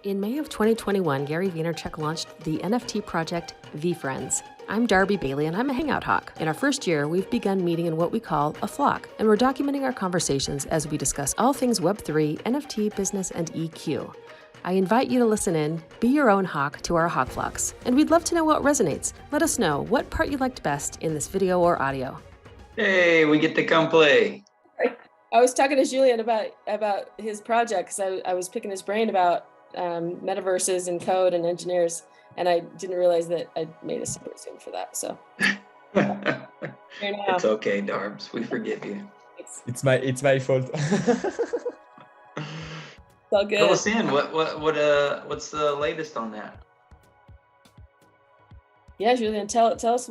In May of 2021, Gary Vaynerchuck launched the NFT project VeeFriends. I'm Darby Bailey, and I'm a Hangout Hawk. In our first year, we've begun meeting in what we call a Flawk, and we're documenting our conversations as we discuss all things Web3, NFT, business, and EQ. I invite you to listen in, be your own Hawk to our Hawk Flawks, and we'd love to know what resonates. Let us know what part you liked best in this video or audio. Hey, we get to come play. I was talking to Julian about his project because I was picking his brain about metaverses and code and engineers, and I didn't realize that I'd made a separate Zoom for that. So it's okay, Darbs. We forgive you. It's my fault. It's all good. Fill us in. What's the latest on that? Yeah, Julian, tell us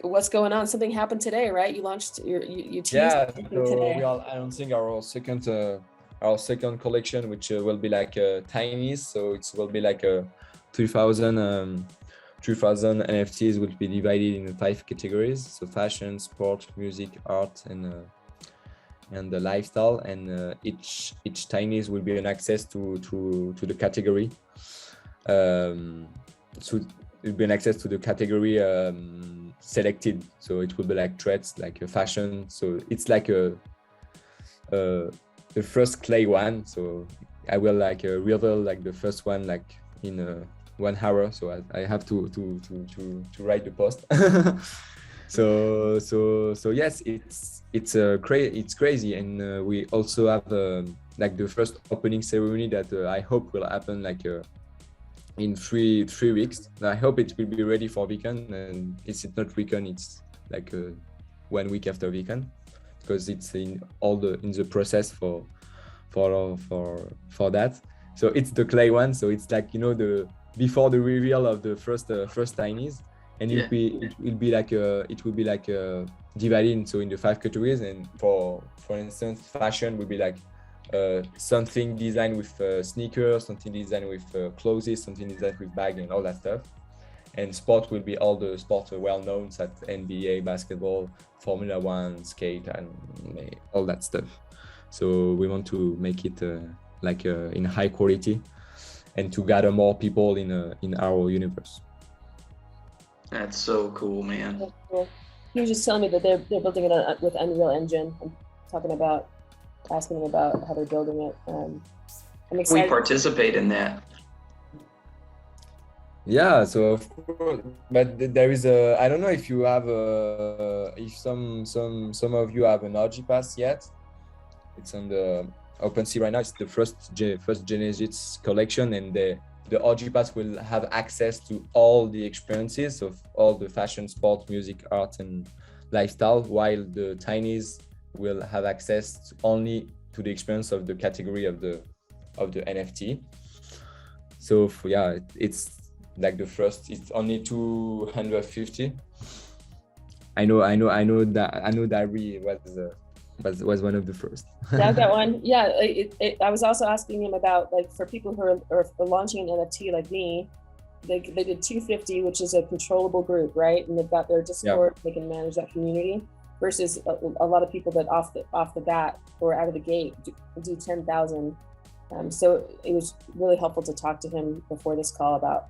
what's going on. Something happened today, right? You launched you teased something today. We are announcing our second collection, which will be like tinies. So it will be like 3,000 NFTs will be divided in 5 categories. So fashion, sport, music, art, and the lifestyle. And each tinies will be an access to the category. So it will be an access to the category selected. So it will be like threads, like a fashion. So it's like the first clay one. So I will like reveal like the first one like in 1 hour. So I have to write the post. so yes, it's crazy, and we also have like the first opening ceremony that I hope will happen like in three weeks. I hope it will be ready for weekend, and it's not weekend, it's like 1 week after weekend, because it's in the process for that. So it's the clay one, so it's like, you know, the before the reveal of the first tinies, and it will be like divided in the 5 categories. And for instance, fashion will be like something designed with sneakers, something designed with clothes, something designed with bag and all that stuff. And sport will be all the sports well known, such as NBA, basketball, Formula 1, skate, and all that stuff. So we want to make it in high quality, and to gather more people in our universe. That's so cool, man. That's cool. He was just telling me that they're building it with Unreal Engine. I'm asking them about how they're building it. I'm excited. We participate in that. Yeah, so of course, but there is I don't know if you have if some of you have an RG Pass yet. It's on the OpenSea right now. It's the first Genesis collection, and the RG Pass will have access to all the experiences of all the fashion, sport, music, art, and lifestyle, while the tinies will have access only to the experience of the category of the NFT. So yeah, it's like the first. It's only 250. I know Darby was one of the first. Yeah, that one. Yeah, I was also asking him about, like, for people who are launching an NFT like me, they did 250, which is a controllable group, right? And they've got their Discord. Yeah. They can manage that community. Versus a lot of people that off the bat or out of the gate do 10,000. So it was really helpful to talk to him before this call about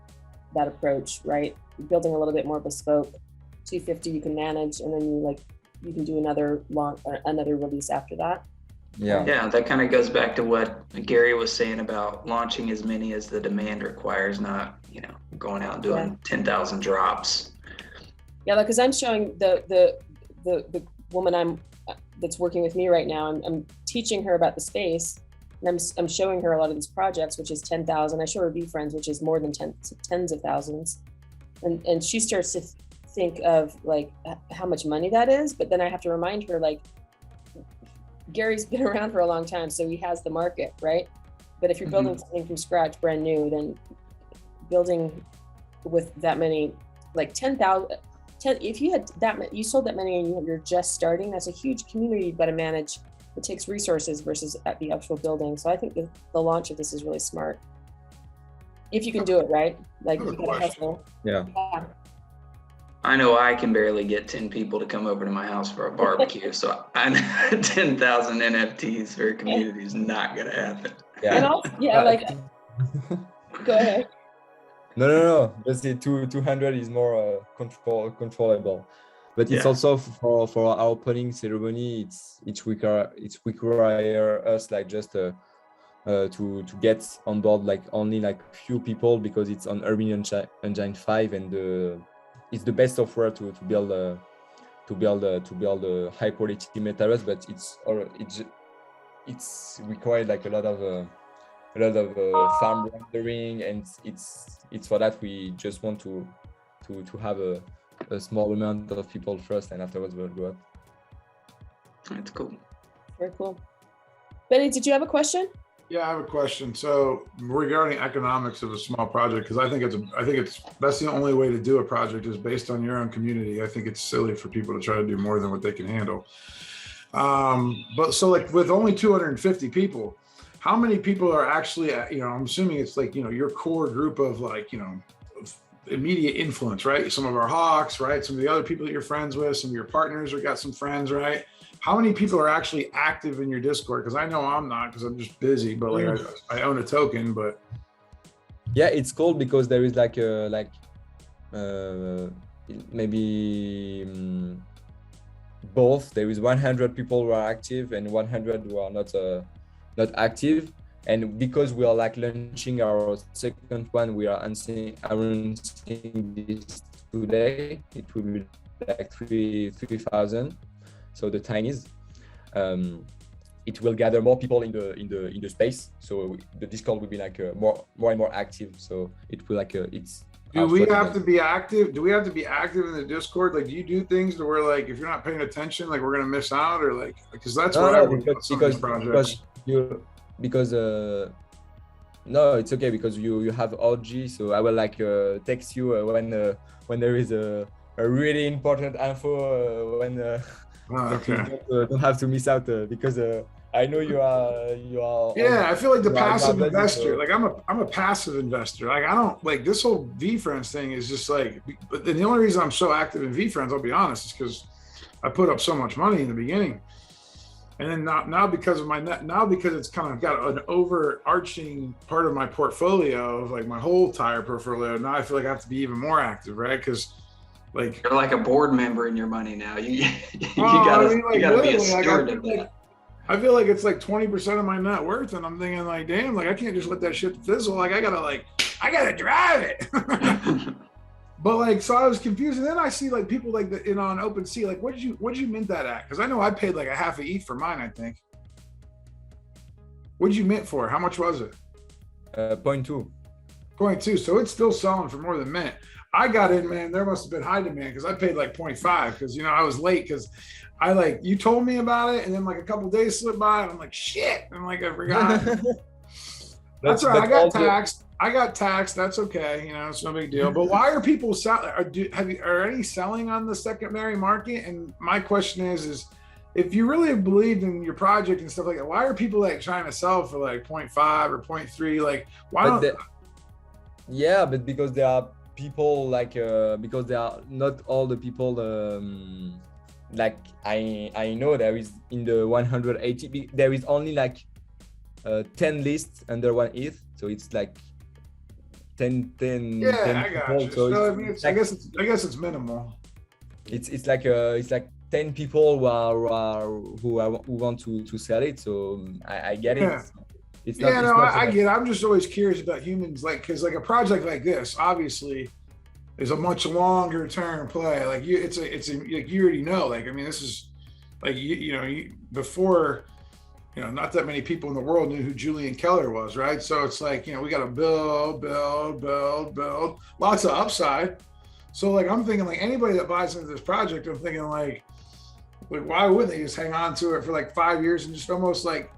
that approach, right? Building a little bit more bespoke. 250 you can manage, and then you can do another launch or another release after that. Yeah, that kind of goes back to what Gary was saying about launching as many as the demand requires, not, you know, going out and doing 10,000 drops. Yeah, because I'm showing the woman that's working with me right now. I'm teaching her about the space, and I'm showing her a lot of these projects, which is 10,000. I show her VeeFriends, which is more than tens of thousands, and she starts to think of like how much money that is. But then I have to remind her, like, Gary's been around for a long time, so he has the market, right? But if you're building something from scratch, brand new, then building with that many, like 10,000. If you had you sold that many and you're just starting, that's a huge community you've got to manage. It takes resources versus at the actual building. So I think the launch of this is really smart. If you can do it, right? Like, you got to hustle. Yeah. I know I can barely get 10 people to come over to my house for a barbecue. So I know 10,000 NFTs for a community is not going to happen. And also, like, go ahead. No. Let's say 200 is more controllable. But it's also for our opening ceremony. It require us like just to get on board like only like few people, because it's on Unreal Engine 5, and it's the best software to build a high quality metaverse. But it's required like a lot of farm rendering, and it's for that we just want to have a small amount of people first, and afterwards we'll go up. That's cool. Very cool. Benny, did you have a question? Yeah, I have a question. So regarding economics of a small project, because I think that's the only way to do a project is based on your own community. I think it's silly for people to try to do more than what they can handle. But so like with only 250 people, how many people are actually, I'm assuming it's like, your core group of like, immediate influence, right? Some of our hawks, right? Some of the other people that you're friends with, some of your partners or got some friends, right? How many people are actually active in your Discord? Because I know I'm not, because I'm just busy, but like I own a token, but. Yeah, it's cool because there is maybe both. There is 100 people who are active and 100 who are not active. And because we are like launching our second one, we are announcing this today. It will be like 3,000. So the time is, it will gather more people in the space. So the Discord will be like more and more active. So it will like it's. Do we have to be active? Do we have to be active in the Discord? Like, do you do things to where like if you're not paying attention, like we're gonna miss out, or like because that's what I would do with some of these projects. Because no, it's okay because you have OG, so I will like text you when there is a really important info when okay. you don't have to miss out because I know you are. Yeah, I feel like the passive investor. Like I'm a passive investor. Like I don't like this whole VeeFriends thing is just like. But the only reason I'm so active in VeeFriends, I'll be honest, is because I put up so much money in the beginning. And then now because of because it's kind of got an overarching part of my portfolio of like my whole entire portfolio. Now I feel like I have to be even more active, right? Because like you're like a board member in your money now. You gotta be a steward of that. I feel like it's like 20% of my net worth, and I'm thinking like, damn, like I can't just let that shit fizzle. Like I gotta drive it. But like, so I was confused, and then I see like people like on OpenSea, like, what did you mint that at? Because I know I paid like a half a ETH for mine, I think. What did you mint for? How much was it? 0.2. 0.2. So it's still selling for more than mint. I got in, man. There must have been high demand because I paid like 0.5 because I was late because you told me about it, and then like a couple days slipped by, and I'm like, shit. I'm like, I forgot. That's right. I got taxed. That's okay. It's no big deal. But why are people selling? Are any selling on the secondary market? And my question is if you really believed in your project and stuff like that, why are people like trying to sell for like 0.5 or 0.3? Like, why don't? Yeah, but because there are people like because there are not all the people like I know there is in the 180 there is only like 10 lists under 1 ETH, so it's like 10 yeah 10 I got you. So I mean, I guess it's minimal. It's like 10 people who want to sell it, so I get it. It's not, I get it. I'm just always curious about humans, like, because like a project like this obviously is a much longer term play. Like it's like you already know. Like I mean, this is like before. Not that many people in the world knew who Julian Keller was, right? So it's like, we got to build, lots of upside. So like, I'm thinking like anybody that buys into this project, I'm thinking like why wouldn't they just hang on to it for like 5 years and just almost like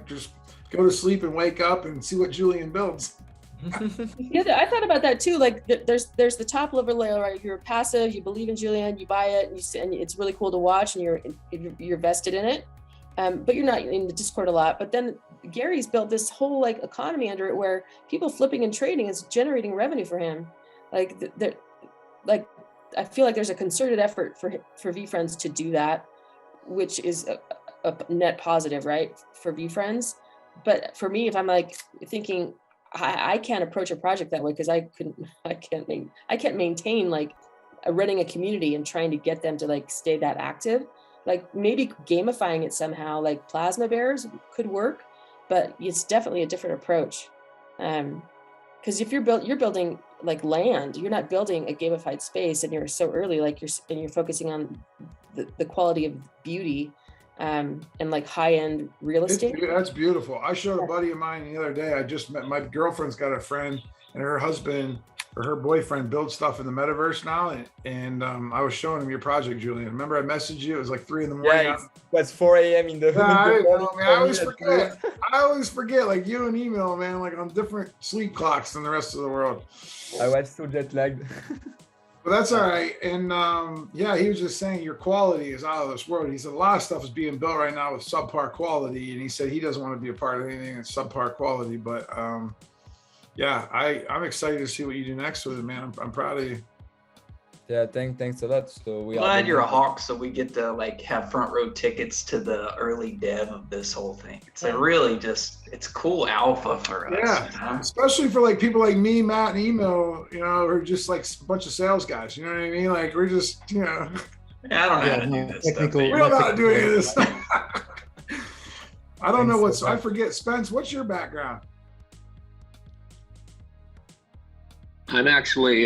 just go to sleep and wake up and see what Julian builds? Yeah, I thought about that too. Like there's the top level layer, right? You're passive, you believe in Julian, you buy it, and it's really cool to watch, and you're vested in it. But you're not in the Discord a lot. But then Gary's built this whole like economy under it where people flipping and trading is generating revenue for him. Like I feel like there's a concerted effort for VeeFriends to do that, which is a net positive, right, for VeeFriends. But for me, if I'm like thinking I can't approach a project that way because I can't maintain like running a community and trying to get them to like stay that active. Like maybe gamifying it somehow, like plasma bears could work, but it's definitely a different approach. Because if you're building like land, you're not building a gamified space, and you're so early, like you're focusing on the quality of beauty, and like high-end real estate. That's beautiful. I showed a buddy of mine the other day. I just met, my girlfriend's got a friend, and her husband or her boyfriend builds stuff in the metaverse now. And I was showing him your project, Julian. Remember I messaged you? It was like 3 in the morning. Yeah, it was 4 a.m. in the morning. I always forget. I always forget, like you and email, man, like on different sleep clocks than the rest of the world. I was so jet lagged. But that's all right. And yeah, he was just saying your quality is out of this world. He said a lot of stuff is being built right now with subpar quality. And he said he doesn't want to be a part of anything that's subpar quality. But yeah, I'm excited to see what you do next with it, man. I'm proud of you. Yeah, thanks a lot. So we Glad you're a Hawk, so we get to like have front row tickets to the early dev of this whole thing. It's like really just, it's cool alpha for us. Yeah, you know? Especially for like people like me, Matt, and Emo, you know, who are just like a bunch of sales guys. You know what I mean? Like we're just, you know. Yeah, I don't know how to do this stuff. We don't know how to do any of this. I don't know what's, I forget. Spence, what's your background? I'm actually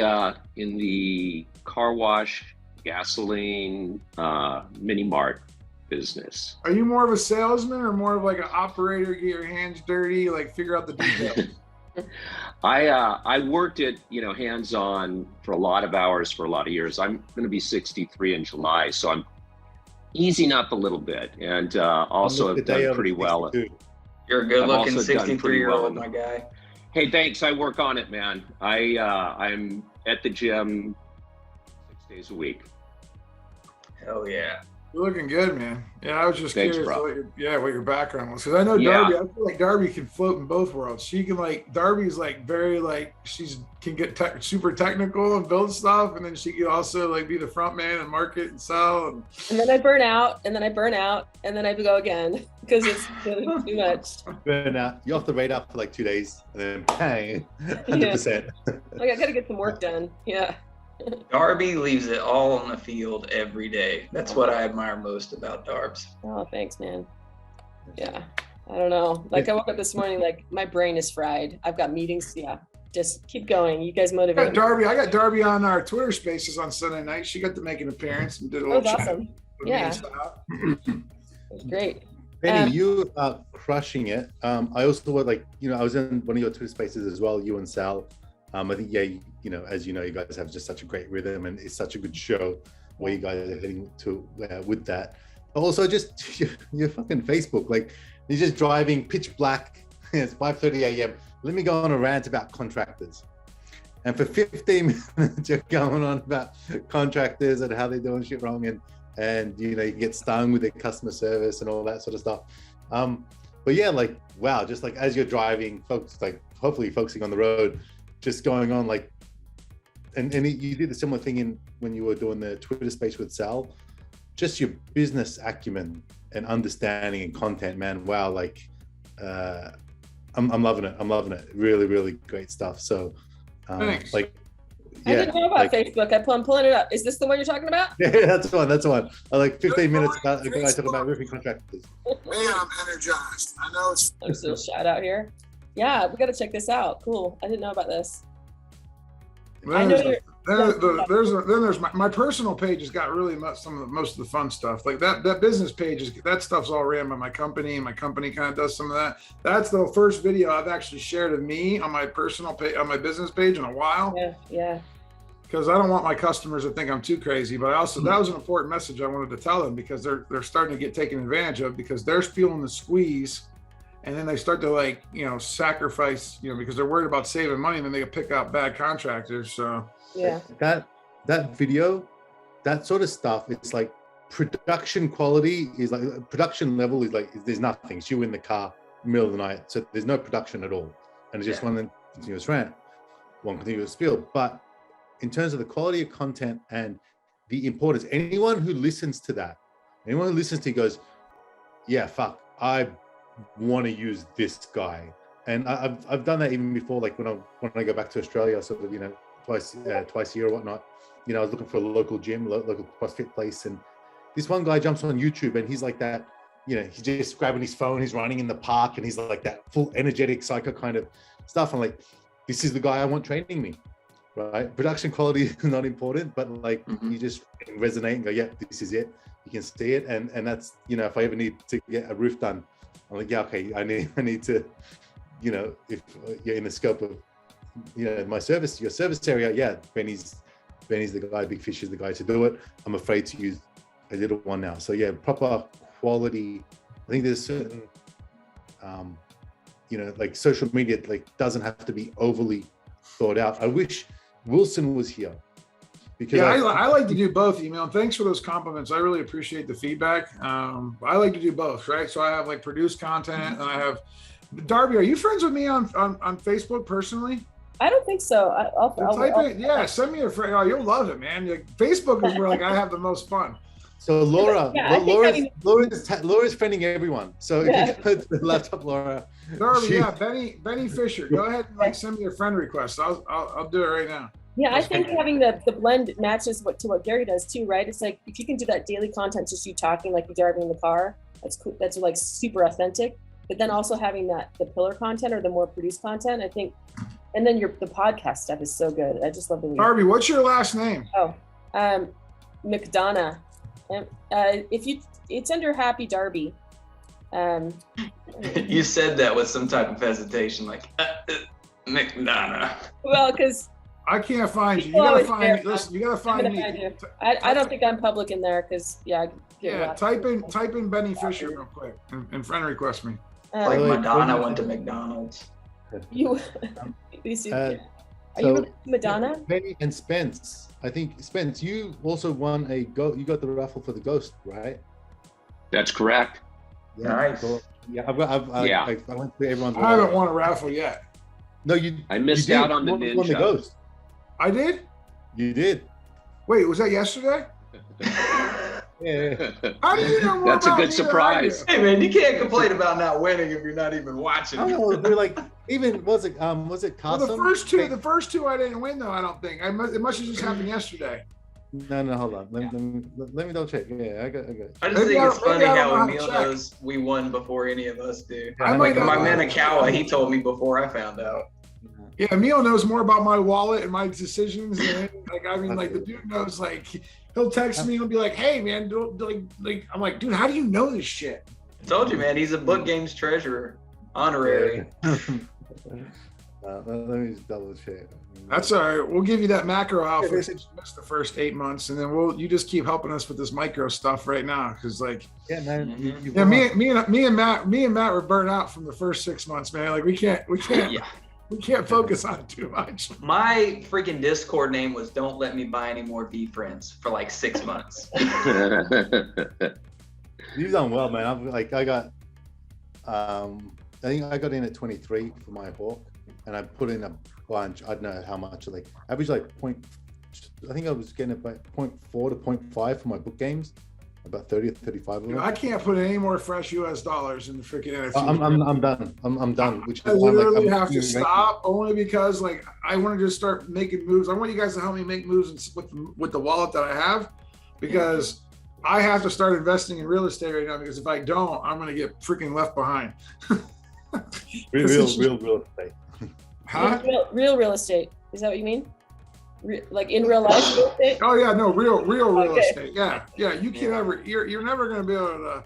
in the car wash, gasoline, mini mart business. Are you more of a salesman or more of like an operator, get your hands dirty, like figure out the details? I worked at, hands-on for a lot of hours for a lot of years. I'm going to be 63 in July, so I'm easing up a little bit, and also have done pretty well. You're a good-looking 63-year-old, my guy. Hey, thanks. I work on it, man. I'm at the gym 6 days a week. Hell yeah. You're looking good, man. Yeah, I was just Thanks, curious bro. what your background was. Because I know Darby, I feel like Darby can float in both worlds. She can Darby's like very can get super technical and build stuff. And then she can also like be the front man and market and sell. And then I burn out, and then I burn out, and then I go again because it's really too much. Burn out. You're off the radar for like 2 days and then bang, 100%. Like I got to get some work done. Yeah. Darby leaves it all on the field every day. That's what I admire most about Darbs. Oh, thanks, man. Yeah, I don't know. Like I woke up this morning, like my brain is fried. I've got meetings. Yeah, just keep going. You guys motivate me. I got Darby on our Twitter Spaces on Sunday night. She got to make an appearance and did a little chat. Awesome. Yeah, that's great. Benny, you are crushing it. I also would I was in one of your Twitter Spaces as well. You and Sal. I think, as you know, you guys have just such a great rhythm, and it's such a good show where you guys are heading to with that. Also, just your fucking Facebook, like you're just driving pitch black. It's 5:30 a.m. Let me go on a rant about contractors, and for 15 minutes you're going on about contractors and how they're doing shit wrong, and you can get stung with their customer service and all that sort of stuff. But yeah, like wow, just like as you're driving, folks, like hopefully focusing on the road. Just going on and you did a similar thing when you were doing the Twitter space with Sal, just your business acumen and understanding and content, man. Wow. I'm loving it. I'm loving it. Really, really great stuff. So thanks. I didn't know about Facebook. I'm pulling it up. Is this the one you're talking about? Yeah, that's the one. 15 minutes ago, I talk about roofing contractors. Man, I'm energized. I know it's. There's a little shout out here. Yeah, we got to check this out. Cool. I didn't know about this. There's my personal page has got really most of the fun stuff. Like that business page that stuff's all ran by my company, and my company kind of does some of that. That's the first video I've actually shared of me on my personal page, on my business page in a while. Yeah. Because I don't want my customers to think I'm too crazy, but that was an important message I wanted to tell them, because they're starting to get taken advantage of, because they're feeling the squeeze. And then they start to sacrifice, because they're worried about saving money, and then they pick out bad contractors. So yeah, that video, that sort of stuff, it's like production quality is like production level is like there's nothing. It's you in the car, middle of the night, so there's no production at all, and it's just one continuous rant, one continuous spiel. But in terms of the quality of content and the importance, anyone who listens to that, anyone who listens to it goes, yeah, fuck, I want to use this guy. And I've done that even before, like when I go back to Australia, sort of, you know, twice a year or whatnot. You know, I was looking for a local gym, local CrossFit place, and this one guy jumps on YouTube and he's like that, you know, he's just grabbing his phone, he's running in the park, and he's like that full energetic psycho kind of stuff. I'm like, this is the guy I want training me, right? Production quality is not important, but like you just resonate and go, yeah, this is it. You can see it, and that's, you know, if I ever need to get a roof done, I'm like, yeah, okay, I need to, you know, if you're in the scope of, you know, your service area, yeah, Benny's the guy, Big Fish is the guy to do it. I'm afraid to use a little one now. So yeah, proper quality. I think there's certain, you know, like social media, like doesn't have to be overly thought out. I wish Wilson was here. Because yeah, I like to do both, email. Thanks for those compliments. I really appreciate the feedback. I like to do both, right? So I have like produced content, and I have Darby. Are you friends with me on Facebook personally? I don't think so. I'll type it. Yeah, send me a friend. Oh, you'll love it, man. Like, Facebook is where like I have the most fun. So Laura's friending everyone. So if you go to the laptop, Laura. Darby, Benny Fisher. Go ahead and like send me a friend request. I'll do it right now. Yeah, I think having the blend matches to what Gary does too, right? It's like if you can do that daily content, just you talking like you're driving in the car, that's cool. That's like super authentic. But then also having the pillar content or the more produced content, I think, and then the podcast stuff is so good. I just love the way. Darby, what's your last name? Oh, McDonough. It's under Happy Darby. You said that with some type of hesitation, like McDonough. Well, because I can't find you. You gotta find me. Listen, you gotta find me. I don't think I'm public in there because type in Benny Fisher real quick and friend request me. Like Madonna went to McDonald's. Are you Madonna? Benny and Spence. I think Spence, you also won you got the raffle for the ghost, right? That's correct. Yeah, nice. Cool. Yeah, I went through everyone's. I haven't won a raffle yet. No, I missed out on the ninja. Won the ghost. I did? You did. Wait, was that yesterday? Yeah. How do you know more? That's a good surprise. Hey man, you can't complain about not winning if you're not even watching. I don't know. They're like, even was it Carson? Well, the first two I didn't win though. I don't think. It must have just happened yesterday. No, hold on. Let me double check. Yeah, I got. I just think it's funny how Emil knows we won before any of us do. Like my Manikawa, he told me before I found out. Yeah, Emil knows more about my wallet and my decisions. And like the dude knows. Like he'll text me and be like, "Hey, man, like." I'm like, "Dude, how do you know this shit?" I told you, man. He's a book games treasurer, honorary. Let me just double check. That's all right. We'll give you that macro alpha since you missed the first 8 months, and then you just keep helping us with this micro stuff right now, because like me and Matt were burnt out from the first 6 months, man. Like we can't focus on it too much. My freaking Discord name was "Don't let me buy any more VeeFriends" for like 6 months. You've done well, man. I think I got in at 23 for my Hawk, and I put in a bunch. I don't know how much, like average, like I think I was getting about 0.4 to 0.5 for my book games, about 30 or 35 of them. I can't put any more fresh US dollars in the freaking NFT. I'm done. I'm done. Which I literally have to stop only because like I want to just start making moves. I want you guys to help me make moves with the wallet that I have, because I have to start investing in real estate right now, because if I don't, I'm going to get freaking left behind. real estate. Huh? Real estate. Is that what you mean? Like in real life real estate? Oh yeah, no, real estate. Yeah. You can't ever. You're never going to be able to.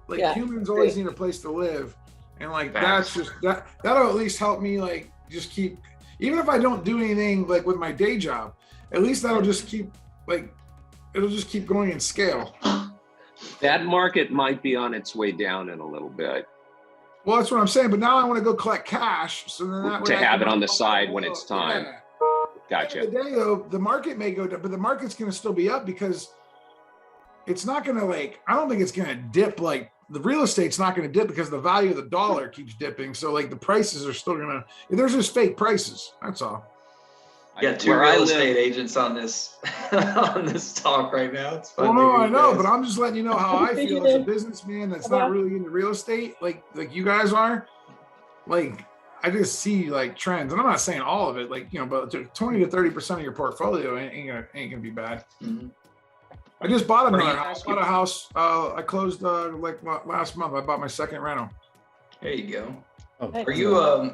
Like humans always need a place to live, and like that's just that'll at least help me like just keep. Even if I don't do anything like with my day job, at least that'll just keep like. It'll just keep going in scale. That market might be on its way down in a little bit. Well, that's what I'm saying. But now I want to go collect cash, so then that way to have it on the side when it's time. Yeah. Gotcha. At the end of the day, though, the market may go down, but the market's going to still be up, because it's not going to like. I don't think it's going to dip. Like the real estate's not going to dip because the value of the dollar keeps dipping. So like the prices are still going to. There's just fake prices. That's all. Yeah, two real estate agents on this on this talk right now. It's fun. Well, no, I know, but I'm just letting you know how I feel as a businessman that's not really into real estate, like you guys are. Like, I just see like trends, and I'm not saying all of it, like, you know, but 20 to 30% of your portfolio ain't gonna be bad. Mm-hmm. I just bought another house. Bought a house. I closed like last month. I bought my second rental. There you go. Oh, Are you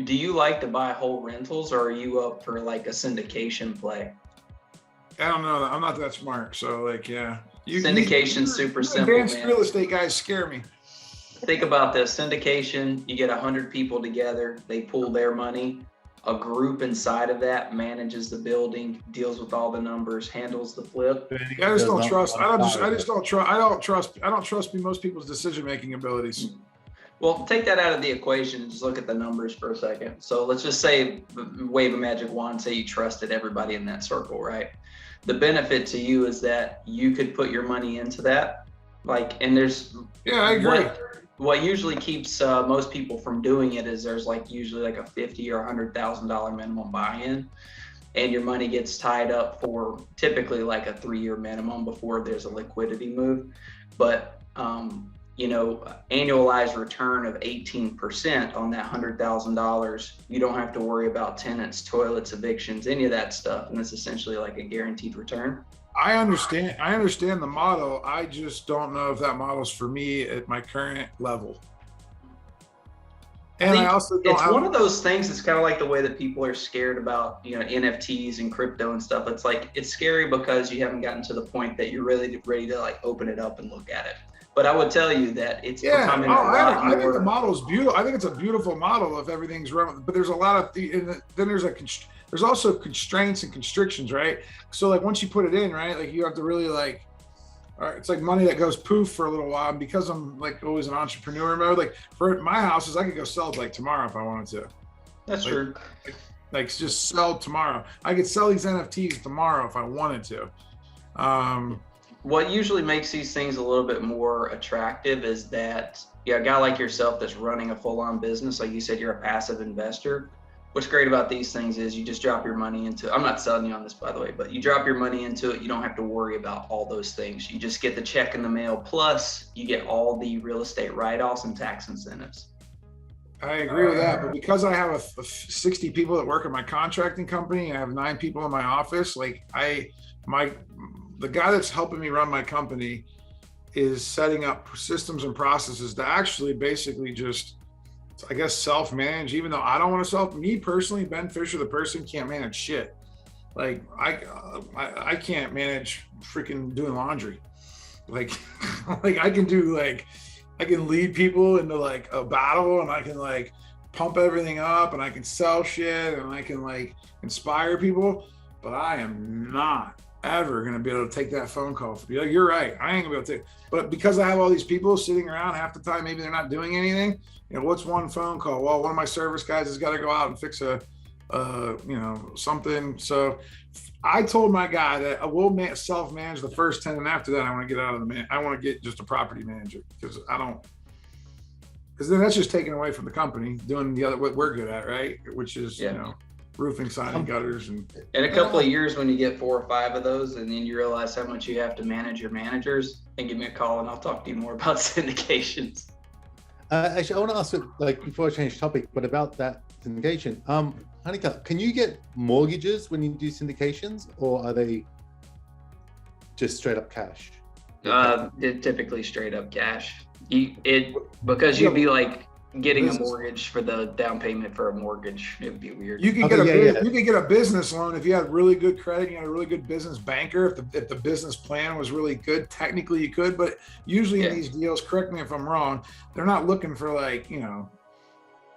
do you like to buy whole rentals, or are you up for like a syndication play? I don't know. I'm not that smart. So like, yeah. Syndication super simple. Advanced real estate guys scare me. Think about this. Syndication, you get 100 people together, they pool their money. A group inside of that manages the building, deals with all the numbers, handles the flip. I just don't trust. I don't trust most people's decision-making abilities. Well, take that out of the equation and just look at the numbers for a second. So let's just say, wave a magic wand, say you trusted everybody in that circle, right? The benefit to you is that you could put your money into that. Like, and there's, yeah, I agree. What usually keeps most people from doing it is there's like usually like a $50,000 or $100,000 minimum buy-in, and your money gets tied up for typically like a 3-year minimum before there's a liquidity move. But you know, annualized return of 18% on that $100,000, you don't have to worry about tenants, toilets, evictions, any of that stuff, and it's essentially like a guaranteed return. I understand the model. I just don't know if that model's for me at my current level. And I also don't. It's one of those things. It's kind of like the way that people are scared about, you know, NFTs and crypto and stuff. It's like, it's scary because you haven't gotten to the point that you're really ready to like open it up and look at it. But I would tell you that it's becoming a lot more. I think the model is beautiful. I think it's a beautiful model if everything's run. But there's a lot of then there's also constraints and constrictions, right? So like once you put it in, right, like you have to really like, all right, it's like money that goes poof for a little while. And because I'm like always in entrepreneur mode, like for my houses, I could go sell it like tomorrow if I wanted to. That's true. Like just sell tomorrow. I could sell these NFTs tomorrow if I wanted to. What usually makes these things a little bit more attractive is that, yeah, a guy like yourself that's running a full-on business, like you said, you're a passive investor. What's great about these things is you just drop your money into, I'm not selling you on this, by the way, but you drop your money into it. You don't have to worry about all those things. You just get the check in the mail. Plus you get all the real estate write-offs and tax incentives. I agree with that. But because I have 60 people that work at my contracting company and I have 9 people in my office, like the guy that's helping me run my company is setting up systems and processes to actually basically just, I guess, self-manage, even though I don't want to me personally, Ben Fisher, the person, can't manage shit. Like I can't manage freaking doing laundry. Like I can do like, I can lead people into like a battle, and I can like pump everything up, and I can sell shit, and I can like inspire people, but I am not ever gonna be able to take that phone call. You're right, I ain't gonna be able to take. But because I have all these people sitting around half the time, maybe they're not doing anything. You know, what's one phone call? Well, one of my service guys has got to go out and fix a, you know, something. So I told my guy that I will self-manage the first 10, and after that, I want to get out of I want to get just a property manager, because then that's just taken away from the company doing the other what we're good at, right? Which is you know, roofing, siding, gutters, and in a couple of years when you get 4 or 5 of those, and then you realize how much you have to manage your managers, and give me a call and I'll talk to you more about syndications. Actually, I want to ask, like, before I change topic, but about that syndication, Hanika, can you get mortgages when you do syndications, or are they just straight up cash? They're typically straight up cash. Because you'd be like getting a mortgage for the down payment for a mortgage. It would be weird. You could you could get a business loan if you had really good credit. You had a really good business banker. If the business plan was really good, technically you could. But usually in these deals, correct me if I'm wrong, they're not looking for like, you know,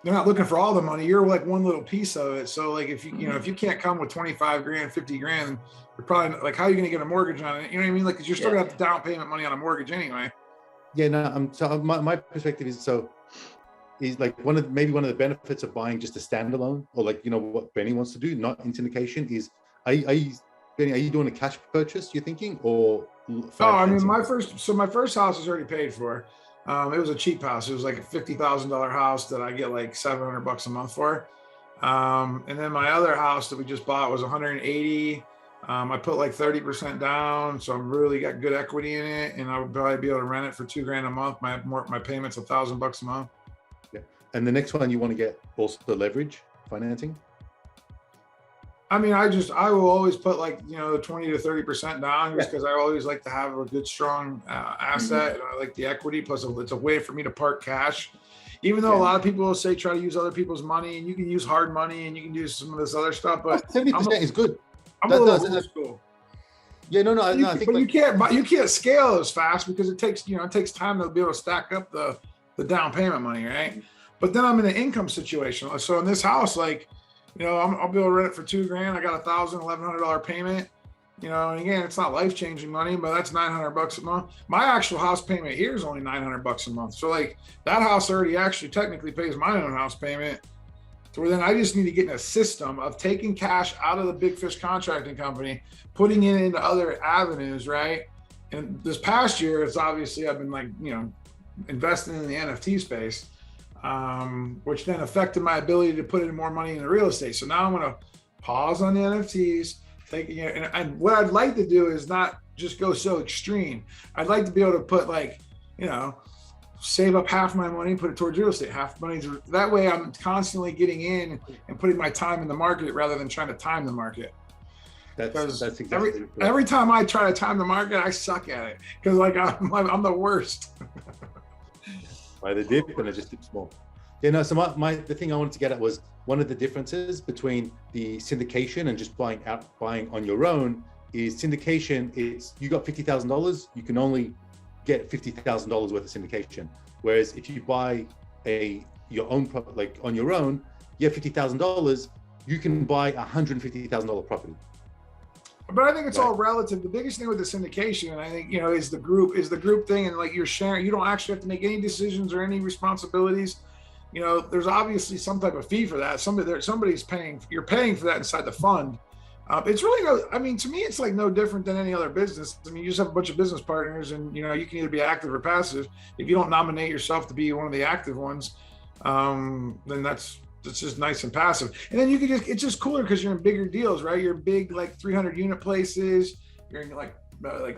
they're not looking for all the money. You're like one little piece of it. So like if you you know, if you can't come with 25 grand, 50 grand, you're probably like, how are you going to get a mortgage on it? You know what I mean? Like, because you're still going to have the down payment money on a mortgage anyway. Yeah, no. So my perspective is is like one of the benefits of buying just a standalone, or like, you know, what Benny wants to do, not in syndication, is Benny, are you doing a cash purchase, you're thinking, or? Oh, I mean, my first house is already paid for. It was a cheap house. It was like a $50,000 house that I get like $700 a month for. And then my other house that we just bought was 180. I put like 30% down, so I'm really got good equity in it, and I would probably be able to rent it for $2,000 a month. My payment's $1,000 a month. Yeah. And the next one you want to get also the leverage financing. I mean, I will always put like, 20 to 30% down, just because I always like to have a good, strong asset. And I like the equity. Plus, it's a way for me to park cash. Even though a lot of people will say try to use other people's money, and you can use hard money, and you can do some of this other stuff. But 70% is good. I'm a little old school. Yeah, no, I think. But you can't scale as fast because it takes time to be able to stack up the down payment money, right? But then I'm in an income situation. So in this house, like, I'll be able to rent it for $2,000. I got $1,100 payment. And again, it's not life-changing money, but that's $900 a month. My actual house payment here is only $900 a month. So like that house already actually technically pays my own house payment. So then I just need to get in a system of taking cash out of the Big Fish contracting company, putting it into other avenues, right? And this past year, it's obviously I've been like, investing in the NFT space, which then affected my ability to put in more money into real estate. So now I'm going to pause on the NFTs, and what I'd like to do is not just go so extreme. I'd like to be able to put like, save up half my money, put it towards real estate, half money. That way I'm constantly getting in and putting my time in the market rather than trying to time the market. That's exactly every time I try to time the market, I suck at it because like I'm the worst. By the dip, and it just dips more. Yeah, no. So the thing I wanted to get at was one of the differences between the syndication and just buying on your own is syndication. It's you got $50,000, you can only get $50,000 worth of syndication. Whereas if you buy your own property, like on your own, you have $50,000, you can buy $150,000 property. But I think it's all relative. The biggest thing with the syndication, I think, is the group thing, and like you're sharing, you don't actually have to make any decisions or any responsibilities. There's obviously some type of fee for that. Somebody's paying, you're paying for that inside the fund. It's really to me, it's like no different than any other business. I mean, you just have a bunch of business partners and, you can either be active or passive. If you don't nominate yourself to be one of the active ones, then that's just nice and passive. And then it's just cooler because you're in bigger deals, right? You're big, like 300 unit places. You're in like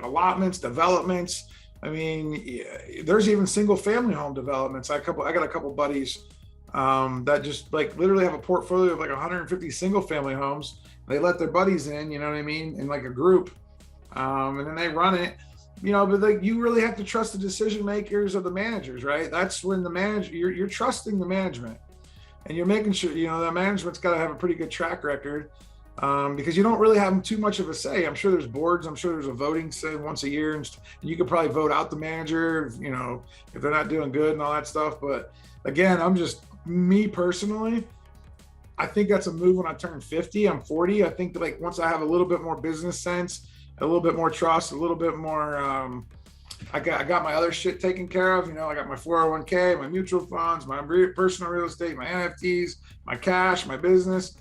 allotments, developments. I mean, there's even single family home developments. I got a couple buddies that just like literally have a portfolio of like 150 single family homes. They let their buddies in, you know what I mean, in like a group, and then they run it, but like you really have to trust the decision makers or the managers, right? That's when the manager, you're trusting the management, and you're making sure, the management's got to have a pretty good track record, because you don't really have too much of a say. I'm sure there's boards, I'm sure there's a voting say once a year, and you could probably vote out the manager, if they're not doing good and all that stuff. But again, me personally, I think that's a move when I turn 50. I'm 40. I think that like once I have a little bit more business sense, a little bit more trust, a little bit more, I got my other shit taken care of. I got my 401k, my mutual funds, my personal real estate, my NFTs, my cash, my business.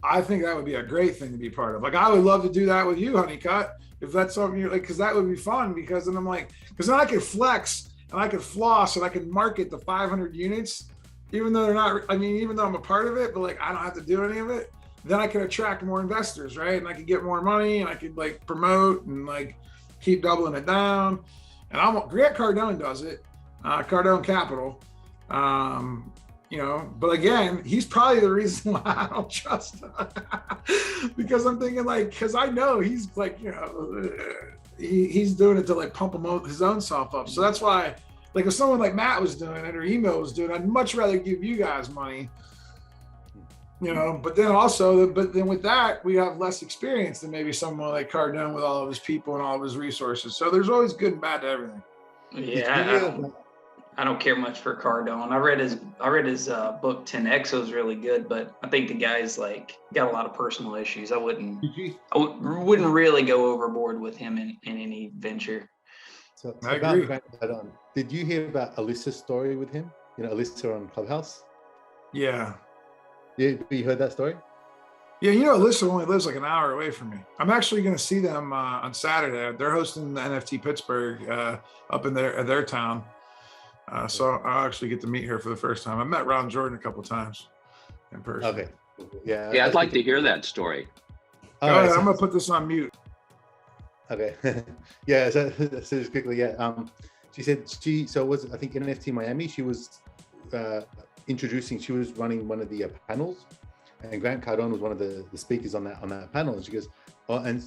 I think that would be a great thing to be part of. Like I would love to do that with you, Honeycutt, if that's something you're like, because that would be fun. Because then I'm like, because then I could flex and I could floss and I could market the 500 units. Even though even though I'm a part of it, but like I don't have to do any of it, then I can attract more investors, right? And I can get more money and I could like promote and like keep doubling it down. And Grant Cardone does it, Cardone Capital. But again, he's probably the reason why I don't trust him. Because I'm thinking like, because I know he's like, he's doing it to like pump his own self up. So that's why. Like if someone like Matt was doing it or Emo was doing it, I'd much rather give you guys money, but then with that, we have less experience than maybe someone like Cardone with all of his people and all of his resources. So there's always good and bad to everything. Yeah. I don't care much for Cardone. I read his book 10X. It was really good, but I think the guy's like got a lot of personal issues. I wouldn't really go overboard with him in any venture. So I agree. Did you hear about Alyssa's story with him? Alyssa on Clubhouse? Yeah. You heard that story? Yeah, Alyssa only lives like an hour away from me. I'm actually going to see them on Saturday. They're hosting the NFT Pittsburgh up in their town. So I'll actually get to meet her for the first time. I met Ron Jordan a couple of times in person. Okay. Yeah. Yeah, I'd like to hear that story. Go ahead, I'm gonna put this on mute. Okay. Yeah. So just quickly, yeah. She said so it was, I think, NFT Miami. She was she was running one of the panels, and Grant Cardone was one of the speakers on that panel. And she goes, oh, and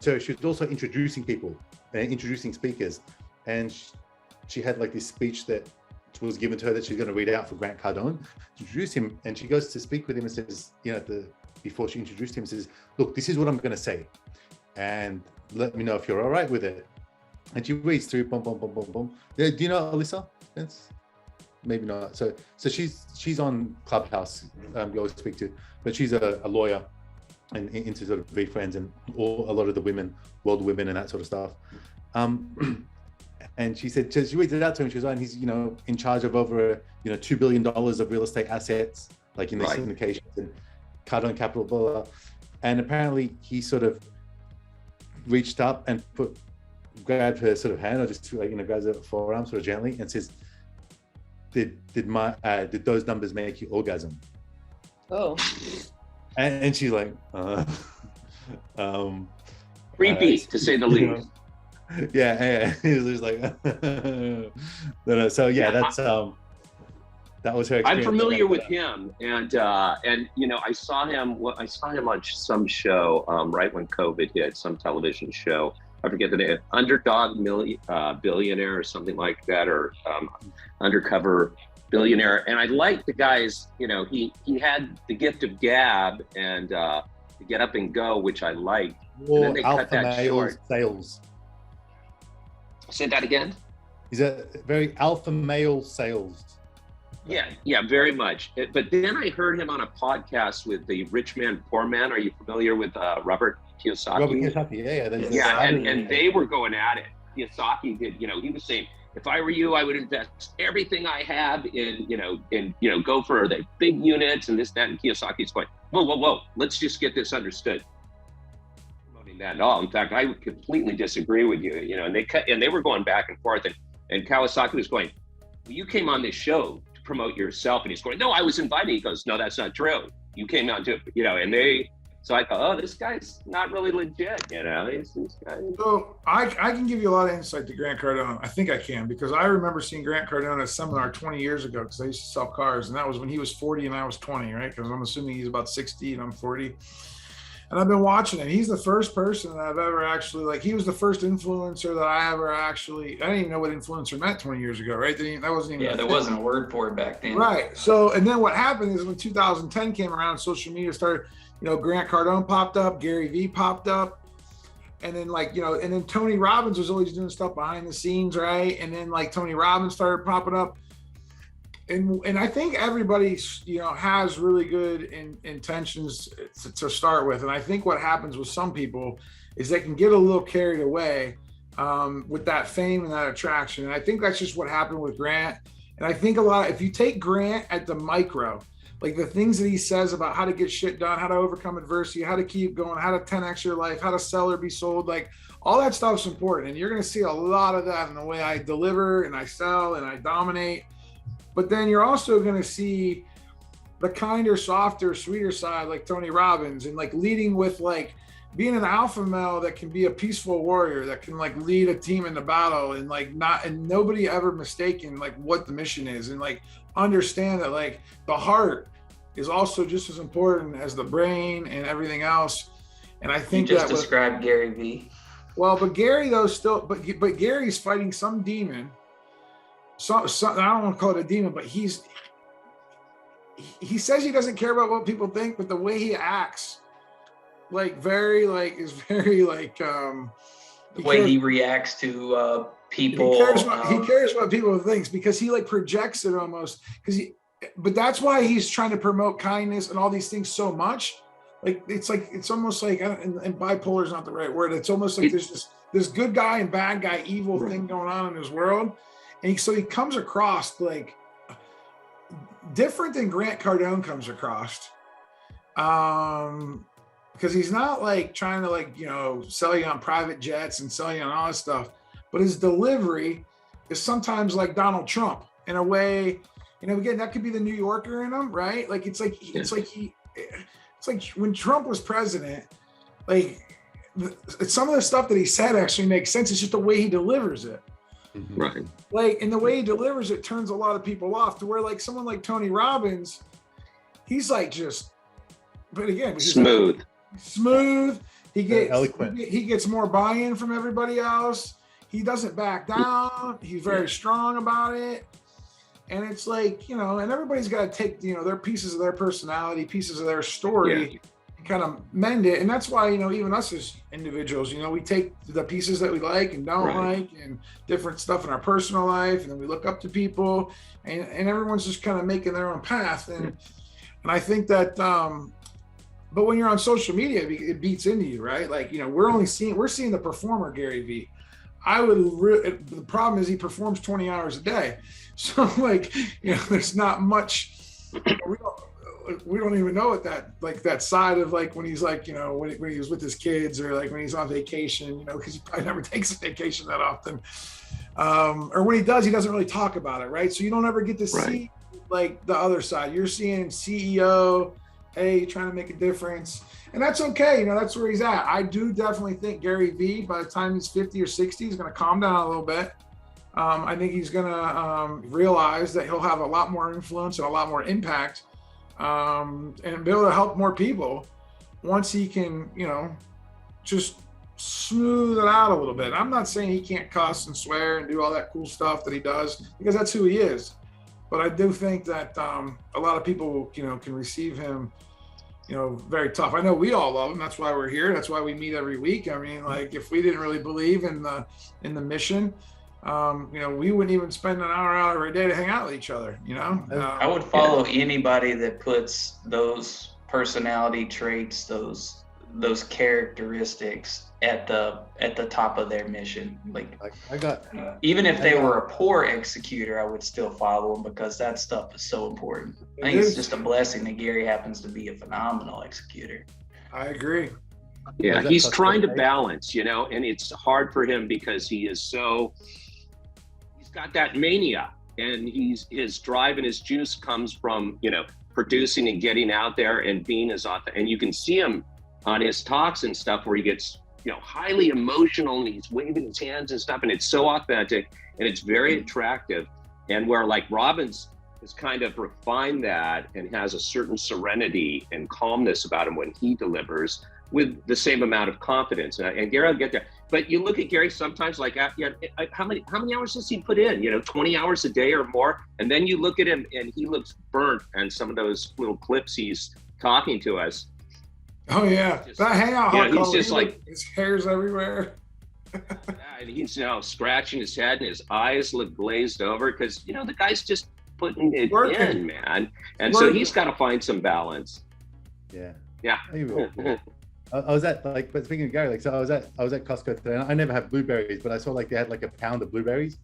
so she was also introducing people and introducing speakers, and she had like this speech that was given to her that she's going to read out for Grant Cardone to introduce him. And she goes to speak with him and says, before she introduced him, says, look, this is what I'm going to say, and let me know if you're all right with it. And she reads through, boom, boom, boom, boom, boom. Do you know Alyssa? Maybe not. So she's on Clubhouse. We always speak to, but she's a lawyer and into sort of VeeFriends and a lot of the women, world women, and that sort of stuff. And she said, she reads it out to him. She was he's in charge of over $2 billion of real estate assets, like in the syndications and Cardone Capital, blah, blah, blah. And apparently he sort of reached up and grabbed her sort of hand, or just grabs her forearm sort of gently, and says, did those numbers make you orgasm? Oh. And she's like, creepy, to say the least. Yeah. He was just like, no. So yeah, that's that was her experience. I'm familiar with him, and I saw him on some show right when COVID hit, some television show. I forget the name, Underdog Billionaire or something like that, or Undercover Billionaire. And I liked the guys, he had the gift of gab and the get up and go, which I liked. And then they cut that short. Sales. Say that again? He's a very alpha male sales. Yeah, very much. But then I heard him on a podcast with the Rich Man, Poor Man. Are you familiar with Robert Kiyosaki? Robert Kiyosaki, yeah. And they were going at it. Kiyosaki did, he was saying, if I were you, I would invest everything I have in go for the big units and this, that, and Kiyosaki's going, whoa, let's just get this understood. Promoting that at all. In fact, I would completely disagree with you, and they were going back and forth, and Kawasaki was going, well, you came on this show to promote yourself, and he's going, no, I was invited. He goes, no, that's not true. You came on to, and so I thought, oh, this guy's not really legit, So I can give you a lot of insight to Grant Cardone. I think I can, because I remember seeing Grant Cardone at a seminar 20 years ago, because I used to sell cars, and that was when he was 40 and I was 20, right? Because I'm assuming he's about 60 and I'm 40. And I've been watching him. He's the first person that I've ever actually, he was the first influencer that I didn't even know what influencer meant 20 years ago, right? That wasn't even there wasn't a word for it back then. Right. So, and then what happened is when 2010 came around, social media started, Grant Cardone popped up, Gary Vee popped up. And then and then Tony Robbins was always doing stuff behind the scenes, right? And then Tony Robbins started popping up. And I think everybody, has really good intentions to start with. And I think what happens with some people is they can get a little carried away with that fame and that attraction. And I think that's just what happened with Grant. And I think if you take Grant at the micro, the things that he says about how to get shit done, how to overcome adversity, how to keep going, how to 10x your life, how to sell or be sold, all that stuff's important. And you're going to see a lot of that in the way I deliver and I sell and I dominate. But then you're also going to see the kinder, softer, sweeter side, like Tony Robbins, and leading with being an alpha male that can be a peaceful warrior, that can lead a team into battle, and nobody ever mistaken what the mission is, and understand that the heart is also just as important as the brain and everything else. And I think you just described Gary Vee. Well, but Gary though but Gary's fighting some demon. So I don't want to call it a demon, but he says he doesn't care about what people think, but the way he acts, the way he reacts to people. He cares what people think, because he projects it almost, but that's why he's trying to promote kindness and all these things so much. It's almost and bipolar is not the right word. It's almost there's this good guy and bad guy, evil thing going on in his world. And so he comes across different than Grant Cardone comes across, because he's not trying to sell you on private jets and sell you on all this stuff, but his delivery is sometimes like Donald Trump in a way. Again, that could be the New Yorker in him, right? it's like when Trump was president, like some of the stuff that he said actually makes sense. It's just the way he delivers it. Right. Like, and the way he delivers it turns a lot of people off, to where like someone like Tony Robbins, he's like just, but again, he's Smooth. He eloquent. He gets more buy-in from everybody else. He doesn't back down. He's very strong about it. And it's like, you know, and everybody's got to take, you know, their pieces of their personality, pieces of their story, and kind of mend it. And that's why, you know, even us as individuals, you know, we take the pieces that we like and don't like, and different stuff in our personal life, and then we look up to people, and everyone's just kind of making their own path. And I think that, but when you're on social media, it beats into you, right? Like, you know, we're seeing the performer, Gary Vee. The problem is he performs 20 hours a day. So like, you know, there's not much, we don't even know what that side of, like, when he's like, you know, when he was with his kids, or like when he's on vacation, you know, because he probably never takes a vacation that often. Or when he does, he doesn't really talk about it, right? So you don't ever get to see like the other side. You're seeing CEO, hey, trying to make a difference. And that's okay, you know, that's where he's at. I do definitely think Gary Vee, by the time he's 50 or 60, is going to calm down a little bit. I think he's going to realize that he'll have a lot more influence and a lot more impact, and be able to help more people once he can, you know, just smooth it out a little bit. I'm not saying he can't cuss and swear and do all that cool stuff that he does, because that's who he is. But I do think that a lot of people, you know, can receive him, you know, very tough. I know we all love him. That's why we're here. That's why we meet every week. I mean, like, if we didn't really believe in the mission, you know, we wouldn't even spend an hour out every day to hang out with each other, you know? I would follow anybody that puts those personality traits, those characteristics at the top of their mission. Like, even if they were a poor executor, I would still follow them, because that stuff is so important. I think it's just a blessing that Gary happens to be a phenomenal executor. I agree. Yeah, he's trying to balance, you know, and it's hard for him because he's got that mania, and his drive and his juice comes from, you know, producing and getting out there and being as authentic. And you can see him on his talks and stuff where he gets, you know, highly emotional, and he's waving his hands and stuff, and it's so authentic and it's very attractive. And where like Robbins has kind of refined that and has a certain serenity and calmness about him when he delivers with the same amount of confidence. And Gary will get there. But you look at Gary sometimes, like, how many hours does he put in? You know, 20 hours a day or more. And then you look at him and he looks burnt on some of those little clips he's talking to us. Oh yeah, that Hangout Hawk. He's just like, his hair's everywhere. And he's, you know, scratching his head, and his eyes look glazed over, because, you know, the guy's just putting it in, man. And so he's got to find some balance. Yeah. Yeah. I was at, like, but speaking of Gary, like, so I was at Costco today, and I never have blueberries, but I saw like they had like a pound of blueberries,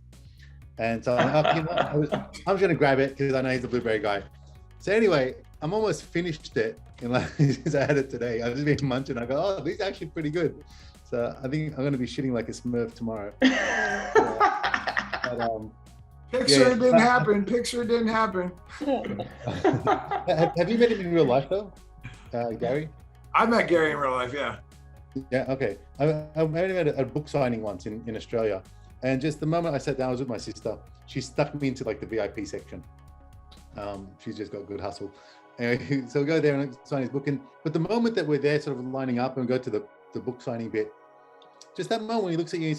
and so I'm like, oh, you know, I'm just gonna grab it because I know he's a blueberry guy. So anyway, I'm almost finished it, and like, I had it today. I was just been munching. I go, oh, these are actually pretty good. So I think I'm gonna be shitting like a Smurf tomorrow. Picture it didn't happen. Picture it didn't happen. Have you met him in real life though, Gary? I met Gary in real life, yeah. Yeah, okay. I met him at a book signing once in Australia. And just the moment I sat down, I was with my sister, she stuck me into like the VIP section. She's just got good hustle. Anyway, so we go there and sign his book. But the moment that we're there sort of lining up and go to the book signing bit, just that moment when he looks at you,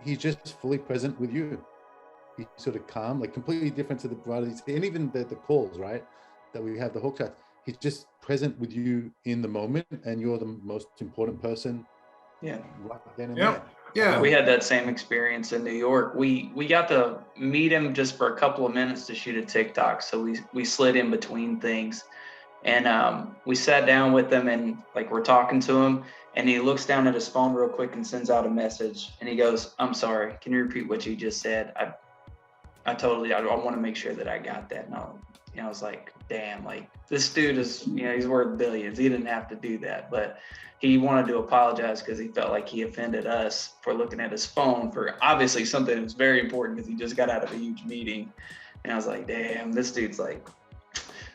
he's just fully present with you. He's sort of calm, like completely different to the brothers. And even the calls, right? That we have, the Hawk chat. He's just present with you in the moment, and you're the most important person. Yeah. Right then and there. Yeah. We had that same experience in New York. We got to meet him just for a couple of minutes to shoot a TikTok. So we slid in between things, and we sat down with him, and like, we're talking to him, and he looks down at his phone real quick and sends out a message, and he goes, "I'm sorry, can you repeat what you just said? I want to make sure that I got that." No. You know, I was like, damn, like, this dude is, you know, he's worth billions. He didn't have to do that, but he wanted to apologize because he felt like he offended us for looking at his phone for obviously something that was very important, because he just got out of a huge meeting. And I was like, damn, this dude's like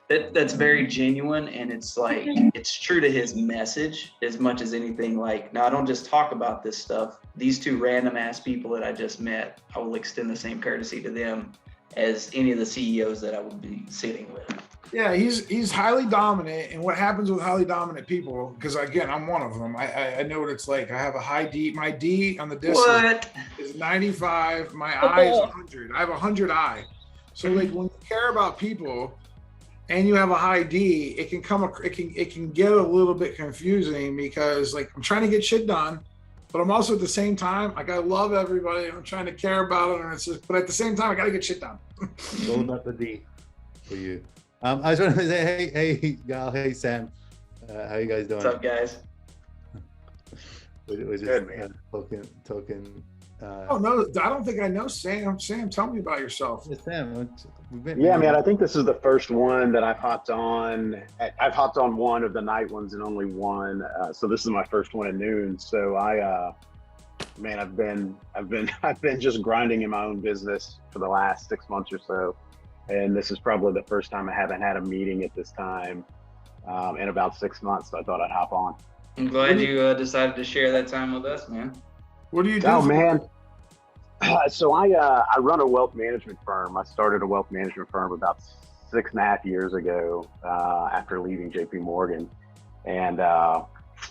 That's very genuine, and it's like it's true to his message as much as anything. Like, no, I don't just talk about this stuff. These two random ass people that I just met, I will extend the same courtesy to them as any of the CEOs that I would be sitting with. Yeah, he's highly dominant, and what happens with highly dominant people? Because again, I'm one of them. I know what it's like. I have a high D. My D on the disc is 95. My I is 100. I have 100 I. So like when you care about people, and you have a high D, it can get a little bit confusing because like I'm trying to get shit done, but I'm also at the same time like I love everybody and I'm trying to care about them, and it's just, but at the same time I got to get shit done. It's all about the D for you. I just want to say, hey, Gal, hey, Sam, how you guys doing? What's up, guys? We're just Good, talking. Oh no, I don't think I know Sam. Sam, tell me about yourself. Sam, yeah, man, I think this is the first one that I've hopped on. I've hopped on one of the night ones and only one. So this is my first one at noon. So man, I've been just grinding in my own business for the last 6 months or so. And this is probably the first time I haven't had a meeting at this time in about 6 months. So I thought I'd hop on. I'm glad you decided to share that time with us, man. What do you do? Oh, man. So I run a wealth management firm. I started a wealth management firm about 6.5 years ago after leaving JP Morgan. And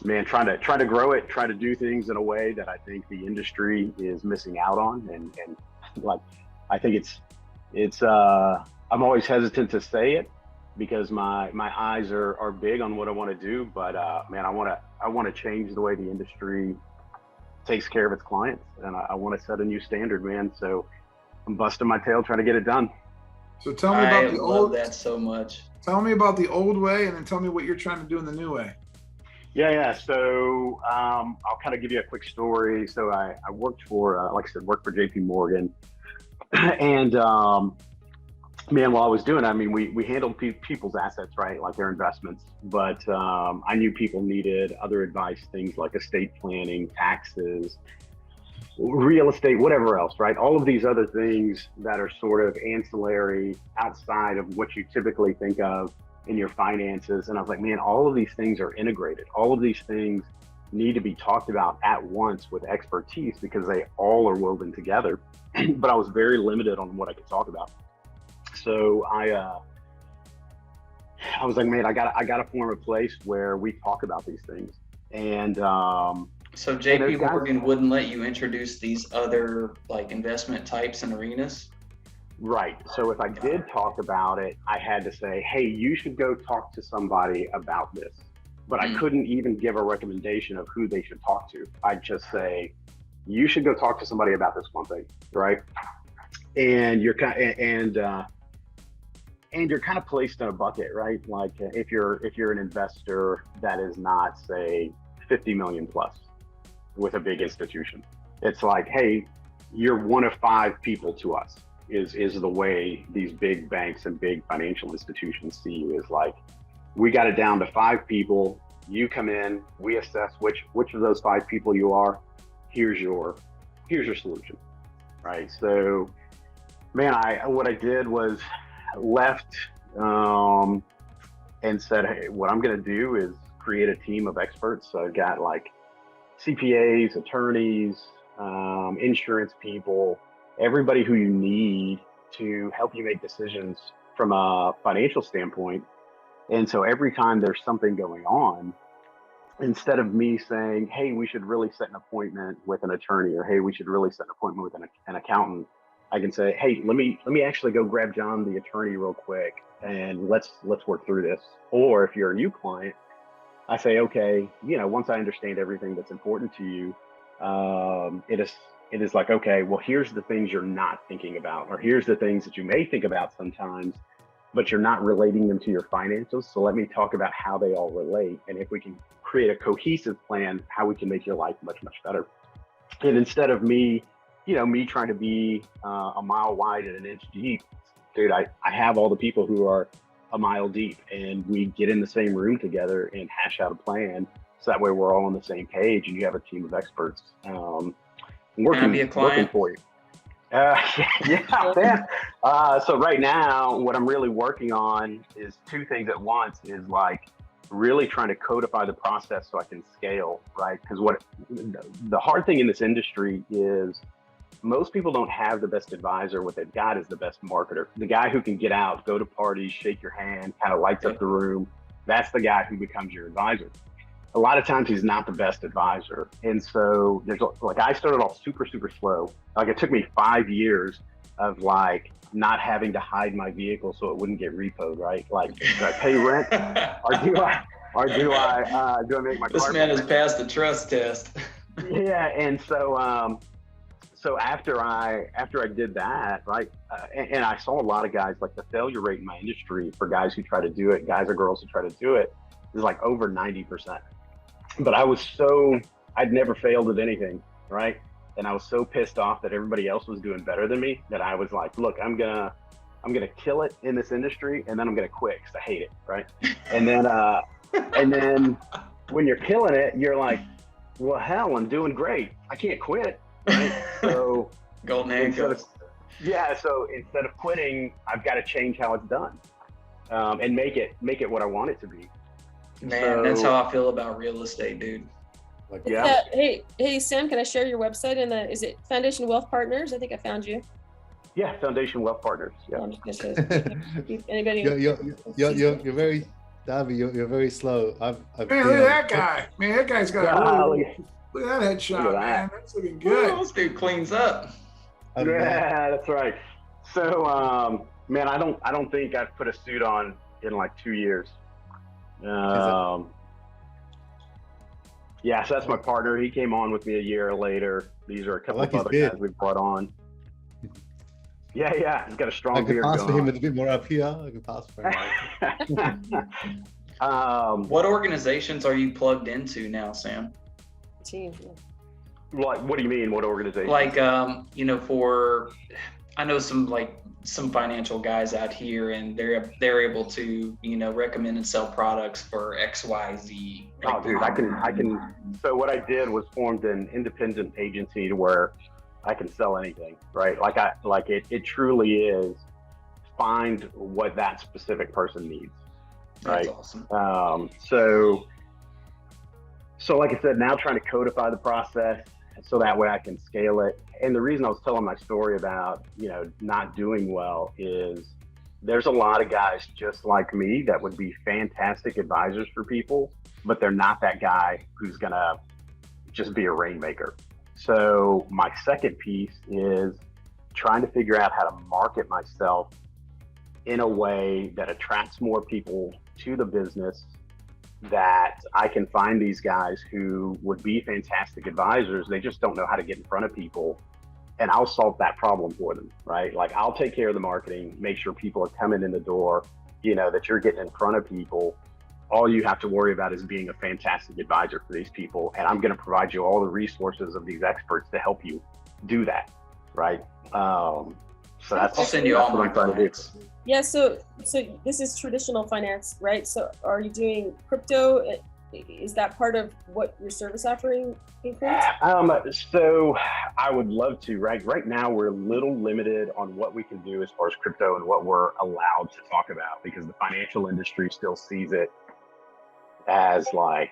man, trying to grow it, try to do things in a way that I think the industry is missing out on. And like, I think it's I'm always hesitant to say it because my eyes are big on what I want to do, but man, I want to change the way the industry takes care of its clients, and I want to set a new standard, man. So I'm busting my tail trying to get it done. So tell me about the old. I love that so much. Tell me about the old way, and then tell me what you're trying to do in the new way. Yeah. So I'll kind of give you a quick story. So I worked for, like I said, worked for JP Morgan. And man, while I was doing it, I mean, we handled people's assets, right? Like their investments. But I knew people needed other advice, things like estate planning, taxes, real estate, whatever else, right? All of these other things that are sort of ancillary outside of what you typically think of in your finances. And I was like, man, all of these things are integrated. All of these things need to be talked about at once with expertise because they all are woven together. But I was very limited on what I could talk about. So I was like, man, I got to form a place where we talk about these things. And so JP Morgan wouldn't let you introduce these other like investment types and arenas? Right. So if I did talk about it, I had to say, hey, you should go talk to somebody about this. But I couldn't even give a recommendation of who they should talk to. I'd just say, you should go talk to somebody about this one thing, right? And you're kind of placed in a bucket, right? Like if you're an investor that is not, say, 50 million plus with a big institution, it's like, hey, you're one of 5 people to us. Is the way these big banks and big financial institutions see you, is like, we got it down to 5 people. You come in, we assess which of those 5 people you are. Here's your solution, right? So, man, what I did was left and said, hey, what I'm gonna do is create a team of experts. So I got like CPAs, attorneys, insurance people, everybody who you need to help you make decisions from a financial standpoint. And so every time there's something going on, instead of me saying, hey, we should really set an appointment with an attorney, or hey, we should really set an appointment with an accountant, I can say, hey, let me actually go grab John, the attorney, real quick, and let's work through this. Or if you're a new client, I say, okay, once I understand everything that's important to you, it is like, okay, well, here's the things you're not thinking about, or here's the things that you may think about sometimes, but you're not relating them to your financials. So let me talk about how they all relate. And if we can create a cohesive plan, how we can make your life much, much better. And instead of me trying to be a mile wide and an inch deep, dude, I have all the people who are a mile deep, and we get in the same room together and hash out a plan. So that way we're all on the same page and you have a team of experts working for you. Yeah, man. So right now, what I'm really working on is two things at once. Is like really trying to codify the process so I can scale, right? Because what the hard thing in this industry is most people don't have the best advisor. What they've got is the best marketer. The guy who can get out, go to parties, shake your hand, kind of lights up the room. That's the guy who becomes your advisor. A lot of times he's not the best advisor. And so there's like, I started off super slow. Like it took me 5 years of like not having to hide my vehicle so it wouldn't get repoed, right? Like, do I pay rent or do I make my This car man has payment? passed the trust test. Yeah. And so after I did that, right, and I saw a lot of guys, like the failure rate in my industry for guys who try to do it, guys or girls who try to do it, is like over 90%. But I'd never failed at anything, right? And I was so pissed off that everybody else was doing better than me that I was like, look, I'm gonna kill it in this industry, and then I'm gonna quit because I hate it, right? And then when you're killing it, you're like, well, hell, I'm doing great. I can't quit, right? So Golden handcuffs. So instead of quitting, I've got to change how it's done, and make it what I want it to be. Man, that's how I feel about real estate, dude. Like, Yeah. Hey, Sam, can I share your website? And is it Foundation Wealth Partners? I think I found you. Yeah, Foundation Wealth Partners. Yeah. I'm just gonna say, anybody? You're very, Darby, you're very slow. I've Man, look at that guy. Man, that guy's got a Golly. look at that headshot, Look at that. man. That's looking Ooh, good. this dude cleans up. Yeah, that's right. So, man, I don't think I've put a suit on in like 2 years. Yeah, so that's my partner. He came on with me a year later. These are a couple like of his other beard. guys we brought on. Yeah, he's got a I strong could beard pass for him a going little bit more up here. I could pass for him. on. What organizations are you plugged into now, Sam? Team. What do you mean? What organization? Like, I know some financial guys out here, and they're able to, recommend and sell products for XYZ. Oh, dude, I can. So what I did was formed an independent agency to where I can sell anything, right? It truly is find what that specific person needs, right? That's awesome. So like I said, now trying to codify the process so that way I can scale it. And the reason I was telling my story about, not doing well is there's a lot of guys just like me that would be fantastic advisors for people, but they're not that guy who's gonna just be a rainmaker. So my second piece is trying to figure out how to market myself in a way that attracts more people to the business, that I can find these guys who would be fantastic advisors. They just don't know how to get in front of people, and I'll solve that problem for them, right? Like I'll take care of the marketing, make sure people are coming in the door, that you're getting in front of people. All you have to worry about is being a fantastic advisor for these people. And I'm going to provide you all the resources of these experts to help you do that, right? So that's, I'll send you all my clients. Yeah, so this is traditional finance, right? So are you doing crypto? Is that part of what your service offering includes? So I would love to, right? Right now, we're a little limited on what we can do as far as crypto and what we're allowed to talk about, because the financial industry still sees it as like,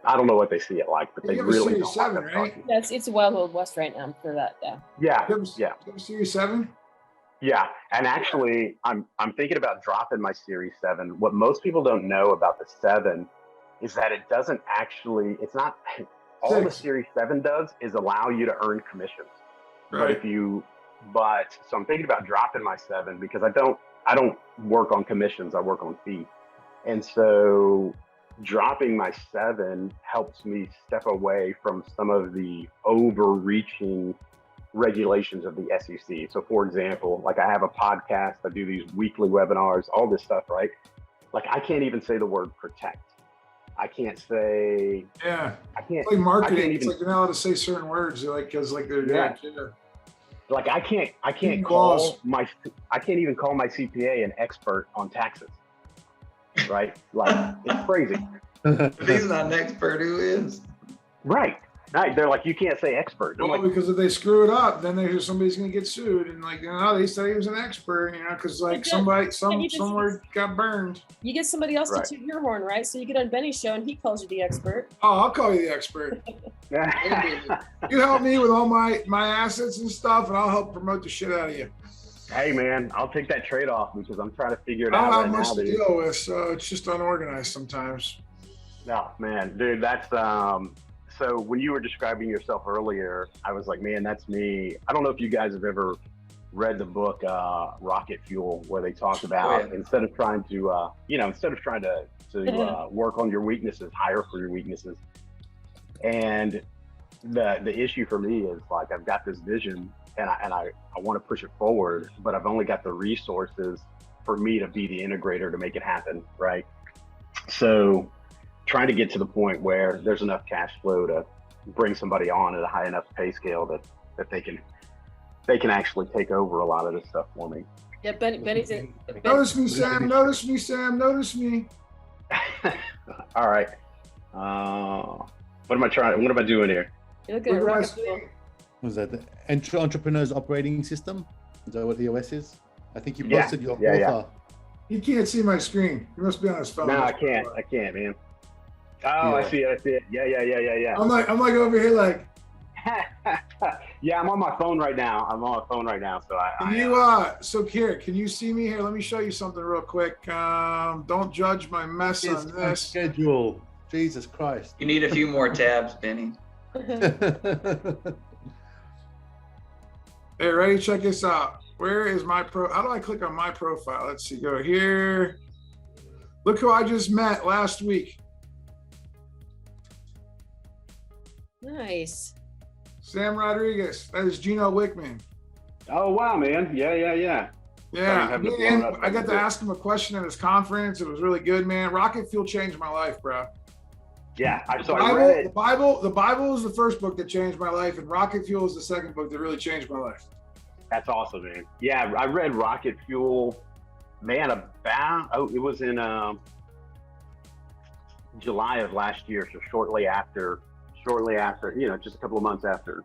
I don't know what they see it like, but they You have a really Series don't 7, like right? talking. Yeah, it's a wild old west right now for that. Yeah. Yeah, You yeah. have a Series 7? Yeah, and actually, I'm thinking about dropping my Series 7. What most people don't know about the 7 is that it doesn't actually, it's not, all the Series 7 does is allow you to earn commissions. Right. So I'm thinking about dropping my 7 because I don't work on commissions, I work on fee. And so dropping my 7 helps me step away from some of the overreaching regulations of the SEC. So for example, like I have a podcast, I do these weekly webinars, all this stuff, right? Like I can't even say the word protect. I can't say, Yeah. I can't, It's like marketing. I can't It's even, like you're not allowed to say certain words, because they're Yeah. like I can't I can't even call my CPA an expert on taxes, right? Like it's crazy. If he's not an expert, who is? Right. Right, they're like, you can't say expert. I'm Well, like, because if they screw it up, then there's somebody's gonna get sued, and like, they said he was an expert, because like somewhere got burned. You get somebody else Right. to toot your horn, right? So you get on Benny's show and he calls you the expert. Oh, I'll call you the expert. You help me with all my assets and stuff, and I'll help promote the shit out of you. hey man, I'll take that trade off because I'm trying to figure it I out don't right have much now, to dude. deal with, so it's just unorganized sometimes. No, man, dude, that's so when you were describing yourself earlier, I was like, man, that's me. I don't know if you guys have ever read the book Rocket Fuel, where they talk about instead of trying to work on your weaknesses, hire for your weaknesses. And the issue for me is like, I've got this vision and I want to push it forward, but I've only got the resources for me to be the integrator to make it happen, right? So trying to get to the point where there's enough cash flow to bring somebody on at a high enough pay scale that they can actually take over a lot of this stuff for me. Yeah, Benny's in. Notice me, Sam. Notice me, Sam. Notice me. All right. What am I doing here? You're looking at Rocket Fuel. Was that the Entrepreneur's Operating System? Is that what the OS is? I think you posted your profile. He can't see my screen. He must be on his phone. No, I can't, man. Oh, I see it. Yeah. I'm like over here like. Yeah, I'm on my phone right now. So Can you see me here? Let me show you something real quick. Don't judge my mess on this. Schedule. Jesus Christ. You need a few more tabs, Benny. Hey, ready? Check this out. Where is my how do I click on my profile? Let's see, go here. Look who I just met last week. Nice. Sam Rodriguez. That is Gino Wickman. Oh wow, man. Yeah. Yeah, I got to ask him a question at his conference. It was really good, man. Rocket Fuel changed my life, bro. Yeah, I read it. The Bible is the first book that changed my life, and Rocket Fuel is the second book that really changed my life. That's awesome, man. Yeah, I read Rocket Fuel, man, it was in July of last year, so shortly after, just a couple of months after,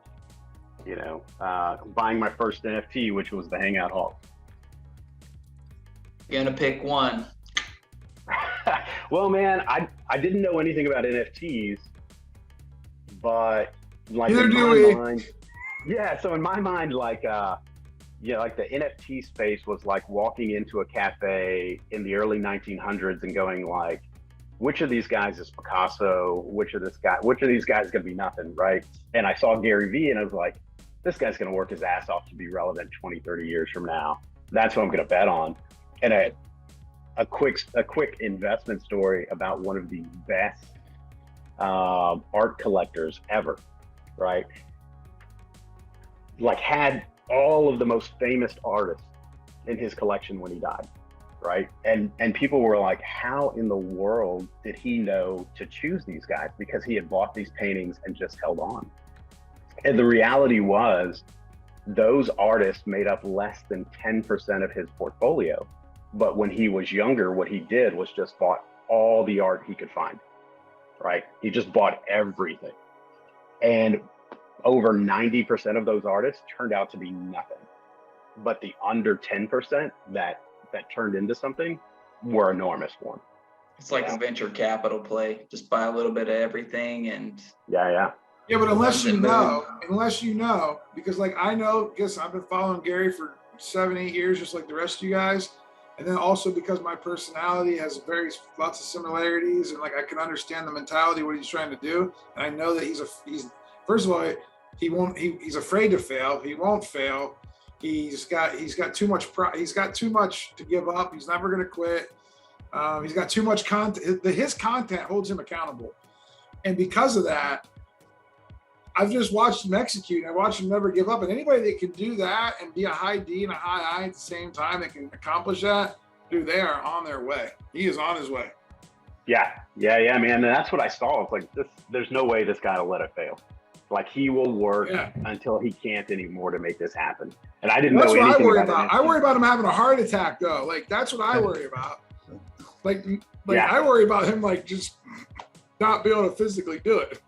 buying my first NFT, which was the Hangout Hawk. You're gonna pick one. Well, man, I didn't know anything about NFTs, but like neither do we. So in my mind, like the NFT space was like walking into a cafe in the early 1900s and going like, which of these guys is Picasso? Which of these guys is gonna be nothing, right? And I saw Gary Vee and I was like, this guy's gonna work his ass off to be relevant 20, 30 years from now. That's what I'm gonna bet on. And a quick investment story about one of the best art collectors ever, right? Like had all of the most famous artists in his collection when he died, right? And people were like, how in the world did he know to choose these guys? Because he had bought these paintings and just held on. And the reality was those artists made up less than 10% of his portfolio. But when he was younger, what he did was just bought all the art he could find, right? He just bought everything. And over 90% of those artists turned out to be nothing. But the under 10% that turned into something were enormous for him. It's like a venture capital play. Just buy a little bit of everything and Yeah, but unless you know, because like I know, because I've been following Gary for 7-8 years, just like the rest of you guys. And then also because my personality has lots of similarities, and like I can understand the mentality, what he's trying to do. And I know that he's first of all, he's afraid to fail. He won't fail. He's got too much he's got too much to give up. He's never gonna quit. He's got too much content. His content holds him accountable. And because of that, I've just watched him execute. I watched him never give up. And anybody that can do that and be a high D and a high I at the same time that can accomplish that, dude, they are on their way. He is on his way. Yeah, man. And that's what I saw. It's like there's no way this guy will let it fail. Like he will work until he can't anymore to make this happen. And I didn't know anything what I worry about I worry about him having a heart attack though. Like that's what I worry about. I worry about him like just not be able to physically do it.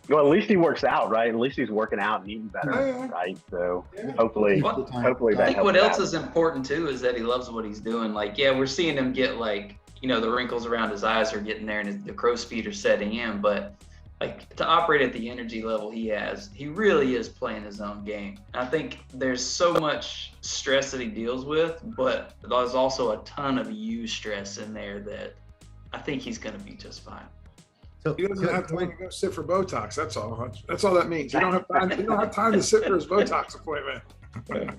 Well, at least he works out, right? At least he's working out and eating better, right? So hopefully Well, that I think helps what else out. is important too is that he loves what he's doing. Like, yeah, we're seeing him get like, the wrinkles around his eyes are getting there and the crow's feet are setting in. But like to operate at the energy level he has, he really is playing his own game. I think there's so much stress that he deals with, but there's also a ton of you stress in there that I think he's going to be just fine. So he doesn't have time to go sit for Botox. That's all. That's all that means. You don't have time. You don't have time to sit for his Botox appointment.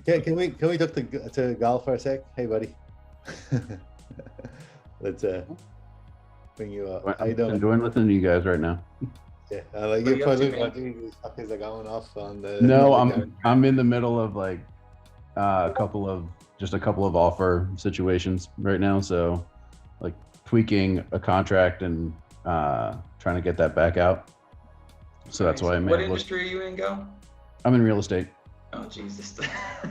Can we talk to Gal for a sec? Hey, buddy. Let's bring you up. How you doing? I'm enjoying listening to you guys right now. Yeah, like you probably look like these fuckers are going off on the. No, I'm in the middle of like a couple of offer situations right now. So like tweaking a contract and trying to get that back out. So that's why I'm. What industry are you in, Go? I'm in real estate. Oh Jesus!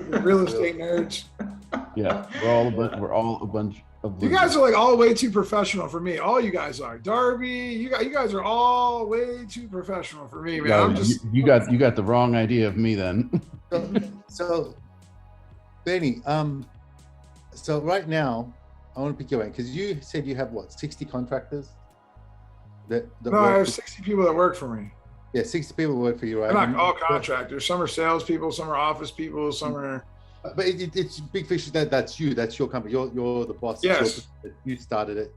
Real estate nerds. Yeah, we're all a bunch of. You guys are like all way too professional for me. All you guys are. Darby, you guys are all way too professional for me, man. No, I'm just. You got the wrong idea of me then. So, Benny, so right now, I want to pick your brain because you said you have what, 60 contractors? That No, I have 60 people that work for me. Yeah, 60 people work for you, right? They're not all contractors. Some are salespeople, some are office people, some are. But it's Big Fish. That's you. That's your company. You're the boss. Yes. You started it.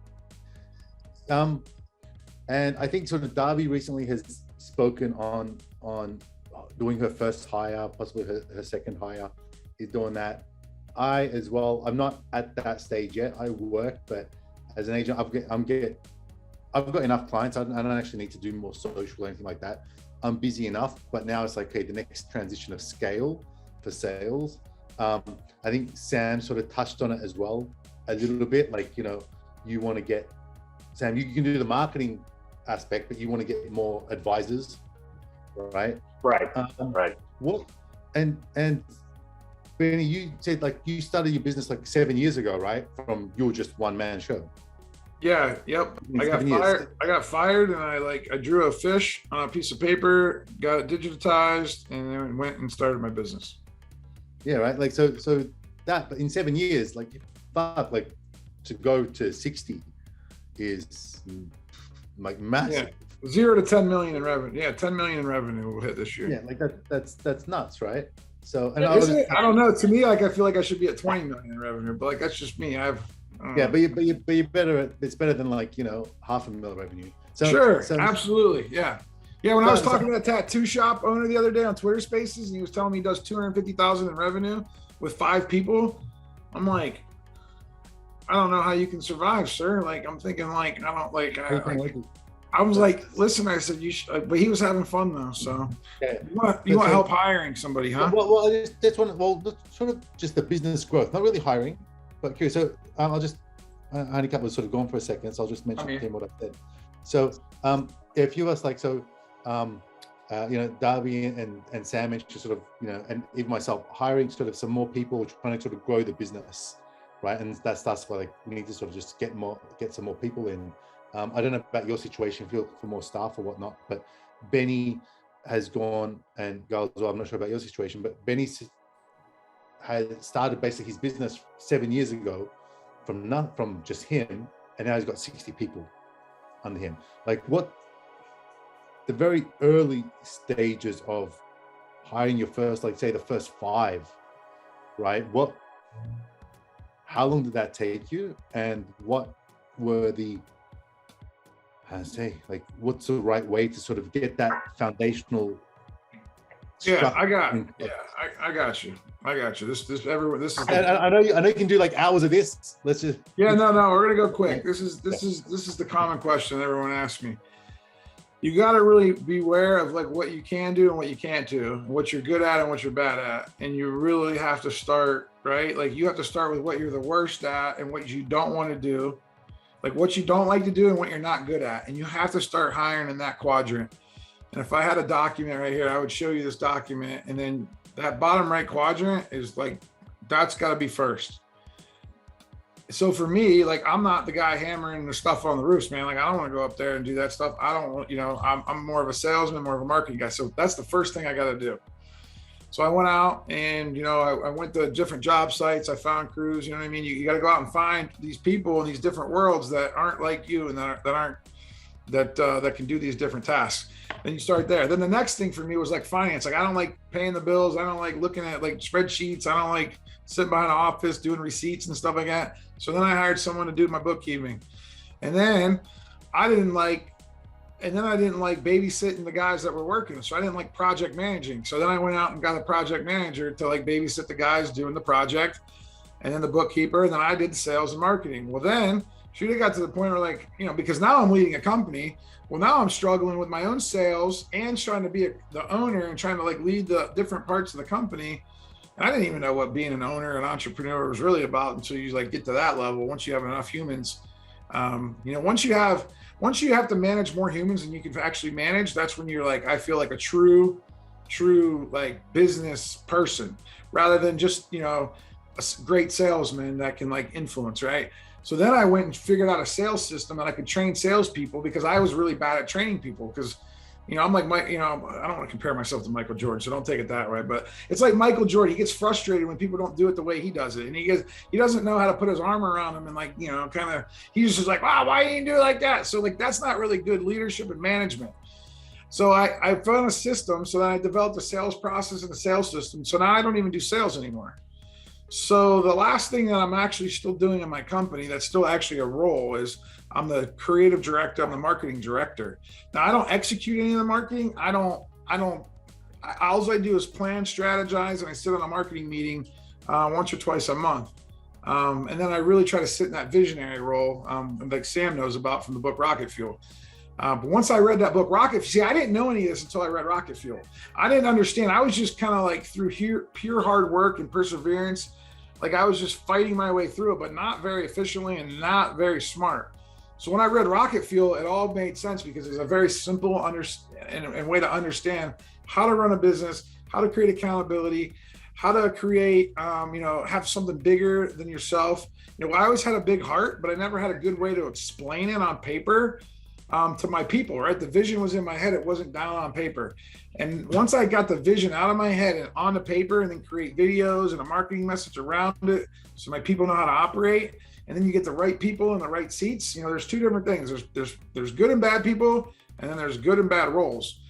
And I think sort of Darby recently has spoken on doing her first hire, possibly her second hire. Is doing that. I as well. I'm not at that stage yet. I work, but as an agent, I've got enough clients. I don't actually need to do more social or anything like that. I'm busy enough, but now it's like, okay, the next transition of scale for sales. I think Sam sort of touched on it as well a little bit. Like, you want to get, Sam, you can do the marketing aspect, but you want to get more advisors, right? Right. Right. What, and Benny, you said like you started your business like 7 years ago, right? From you were just one man show. Yeah, yep. I got fired and I drew a fish on a piece of paper, got it digitized, and then went and started my business. Yeah, right. Like so that, but in 7 years, like to go to 60 is like massive. Yeah. 0 to 10 million in revenue. Yeah, 10 million in revenue will hit this year. Yeah, like that's nuts, right? So and I don't know. To me, like I feel like I should be at 20 million in revenue, but like that's just me. Yeah, but you're better. It's better than like $500,000 revenue. So sure, absolutely, yeah. When I was talking to that tattoo shop owner the other day on Twitter Spaces, and he was telling me he does 250,000 in revenue with 5 people, I'm like, I don't know how you can survive, sir. Like I'm thinking, like I don't like. I was like, listen, I said you should, but he was having fun though. So you want help hiring somebody, huh? Well, that's one. Well, sort of just the business growth, not really hiring. But curious, so I'll just, Handicap was sort of gone for a second, so I'll just mention to him what I said. So if you was like, Darby and Sam mentioned sort of, and even myself, hiring sort of some more people, trying to sort of grow the business, right? And that starts with like, we need to sort of just get some more people in. I don't know about your situation, if you're looking for more staff or whatnot, but Benny has gone and goes, well, I'm not sure about your situation, but Benny's had started basically his business 7 years ago from just him, and now he's got 60 people under him. Like what the very early stages of hiring your first, like say the first 5, right? How long did that take you? And what were what's the right way to sort of get that foundational Yeah, I got you. This is. I know you can do like hours of this. Let's just. Yeah, no, we're gonna go quick. This is the common question everyone asks me. You got to really beware of like what you can do and what you can't do, what you're good at and what you're bad at, and you really have to start right. Like you have to start with what you're the worst at and what you don't want to do, like what you don't like to do and what you're not good at, and you have to start hiring in that quadrant. And if I had a document right here, I would show you this document. And then that bottom right quadrant is like, that's got to be first. so for me, like, I'm not the guy hammering the stuff on the roofs, man. Like, I don't want to go up there and do that stuff. I don't want, I'm more of a salesman, more of a marketing guy. So that's the first thing I got to do. So I went out and, I went to different job sites. I found crews, you know what I mean? You got to go out and find these people in these different worlds that aren't like you and that can do these different tasks. Then you start there. Then the next thing for me was like finance. Like, I don't like paying the bills. I don't like looking at like spreadsheets. I don't like sitting behind an office doing receipts and stuff like that. So then I hired someone to do my bookkeeping. And then I didn't like babysitting the guys that were working. So I didn't like project managing. So then I went out and got a project manager to like babysit the guys doing the project, and then the bookkeeper. And then I did sales and marketing. Well, then it got to the point where, like, because now I'm leading a company. Well, now I'm struggling with my own sales and trying to be the owner and trying to like lead the different parts of the company. And I didn't even know what being an owner, an entrepreneur was really about until you like get to that level. Once you have enough humans, once you have to manage more humans than you can actually manage, that's when you're like, I feel like a true like business person, rather than just, a great salesman that can like influence, right? So then I went and figured out a sales system that I could train salespeople, because I was really bad at training people. Because, I'm like, I don't want to compare myself to Michael Jordan, so don't take it that way. But it's like Michael Jordan. He gets frustrated when people don't do it the way he does it. And he doesn't know how to put his arm around them and like, he's just like, wow, why you didn't do it like that? So like, that's not really good leadership and management. So I found a system. So then I developed a sales process and a sales system. So now I don't even do sales anymore. So the last thing that I'm actually still doing in my company, that's still actually a role, is I'm the creative director. I'm the marketing director. Now, I don't execute any of the marketing. All I do is plan, strategize, and I sit on a marketing meeting once or twice a month. And then I really try to sit in that visionary role, like Sam knows about from the book Rocket Fuel. But once I read that book, I didn't know any of this until I read Rocket Fuel. I didn't understand. I was just kind of like through pure hard work and perseverance. Like, I was just fighting my way through it, but not very efficiently and not very smart. So when I read Rocket Fuel, it all made sense, because it's a very simple and way to understand how to run a business, how to create accountability, how to create, have something bigger than yourself. I always had a big heart, but I never had a good way to explain it on paper to my people, right? The vision was in my head. It wasn't down on paper. And once I got the vision out of my head and on the paper, and then create videos and a marketing message around it so my people know how to operate, and then you get the right people in the right seats. There's two different things. There's good and bad people, and then there's good and bad roles.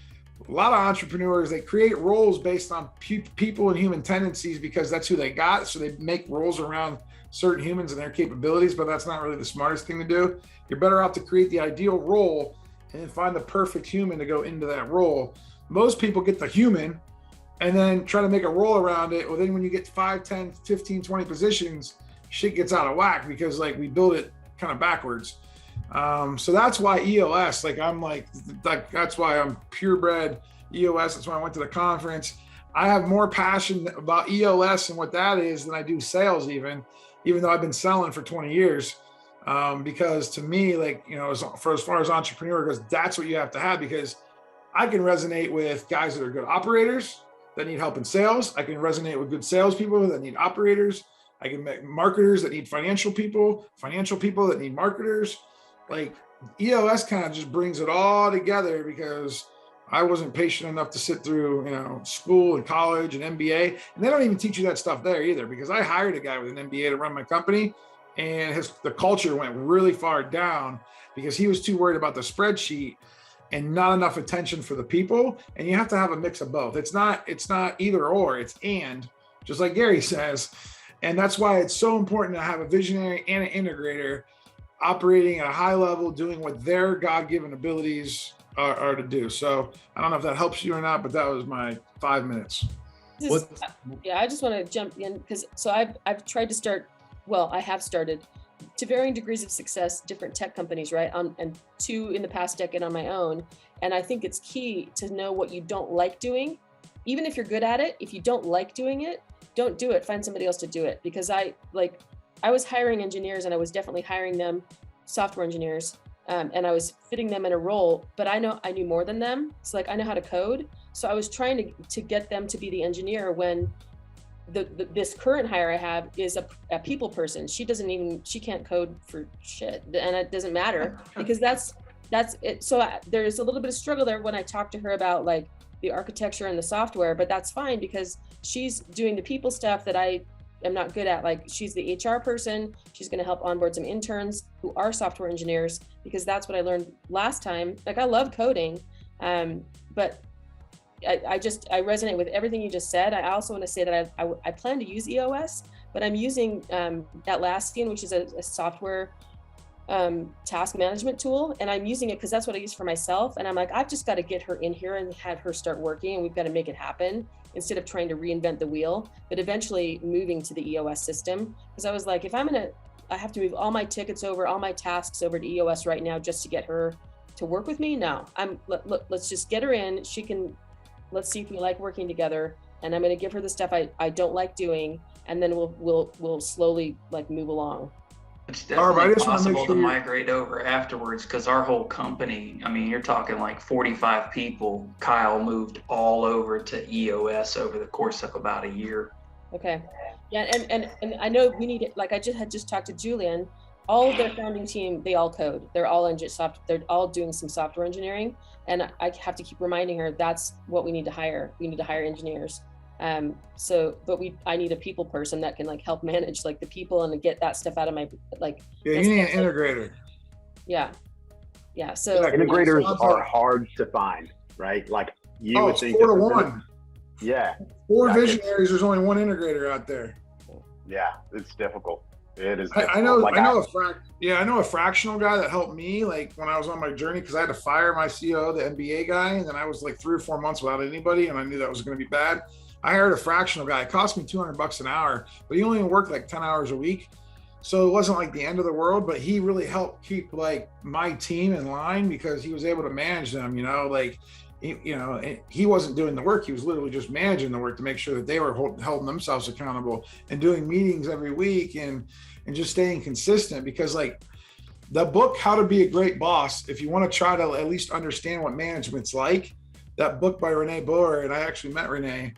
A lot of entrepreneurs, they create roles based on people and human tendencies, because that's who they got. So they make roles around certain humans and their capabilities, but that's not really the smartest thing to do. You're better off to create the ideal role and then find the perfect human to go into that role. Most people get the human and then try to make a role around it. Well, then when you get 5, 10, 15, 20 positions, shit gets out of whack, because like we build it kind of backwards. So that's why EOS, that's why I'm purebred EOS. That's why I went to the conference. I have more passion about EOS and what that is than I do sales, even though I've been selling for 20 years. Because to me, as far as entrepreneur goes, that's what you have to have, because I can resonate with guys that are good operators that need help in sales. I can resonate with good salespeople that need operators. I can make marketers that need financial people that need marketers. Like, EOS kind of just brings it all together, because I wasn't patient enough to sit through, school and college and MBA. And they don't even teach you that stuff there either, because I hired a guy with an MBA to run my company, and the culture went really far down because he was too worried about the spreadsheet and not enough attention for the people. And you have to have a mix of both. It's not either or, it's and, just like Gary says. And that's why it's so important to have a visionary and an integrator operating at a high level, doing what their God-given abilities are to do. So I don't know if that helps you or not, but that was my 5 minutes. I just want to jump in, because I've tried to start, I have started to varying degrees of success, different tech companies, right? And 2 in the past decade on my own. And I think it's key to know what you don't like doing. Even if you're good at it, if you don't like doing it, don't do it. Find somebody else to do it. Because I was hiring engineers, and I was definitely hiring them, software engineers, and I was fitting them in a role, but I knew more than them. So I know how to code. So I was trying to get them to be the engineer when this current hire I have is a people person. She can't code for shit, and it doesn't matter because that's it. So there's a little bit of struggle there when I talk to her about like the architecture and the software, but that's fine because she's doing the people stuff that I am not good at. Like she's the HR person. She's going to help onboard some interns who are software engineers because that's what I learned last time. Like I love coding, but I resonate with everything you just said. I also want to say that I plan to use EOS, but I'm using Atlassian, which is a software task management tool, and I'm using it because that's what I use for myself. And I'm like, I've just got to get her in here and have her start working, and we've got to make it happen instead of trying to reinvent the wheel. But eventually moving to the EOS system, because I was like, if I have to move all my tickets over, all my tasks over to EOS right now just to get her to work with me. No, let's just get her in. Let's see if we like working together, and I'm going to give her the stuff I don't like doing, and then we'll slowly like move along. It's definitely possible to migrate over afterwards because our whole company, I mean, you're talking like 45 people. Kyle moved all over to EOS over the course of about a year. Okay. Yeah, and I know we need it. Like I just talked to Julian. All of their founding team, they all code. They're all they're all doing some software engineering. And I have to keep reminding her that's what we need to hire. We need to hire engineers. I need a people person that can like help manage like the people and get that stuff out of my like. Yeah, you need an integrator. Yeah. So integrators are hard to find, right? Like you would think 4 to 1. Yeah. 4 visionaries. There's only 1 integrator out there. Yeah, it's difficult. It is. I know a fractional guy that helped me like when I was on my journey because I had to fire my CEO, the MBA guy, and then I was like 3 or 4 months without anybody, and I knew that was going to be bad. I hired a fractional guy. It cost me $200 an hour, but he only worked like 10 hours a week, so it wasn't like the end of the world. But he really helped keep like my team in line because he was able to manage them. He wasn't doing the work. He was literally just managing the work to make sure that they were holding themselves accountable and doing meetings every week and just staying consistent. Because like the book, How to Be a Great Boss, if you want to try to at least understand what management's like, that book by Renee Boer, and I actually met Renee,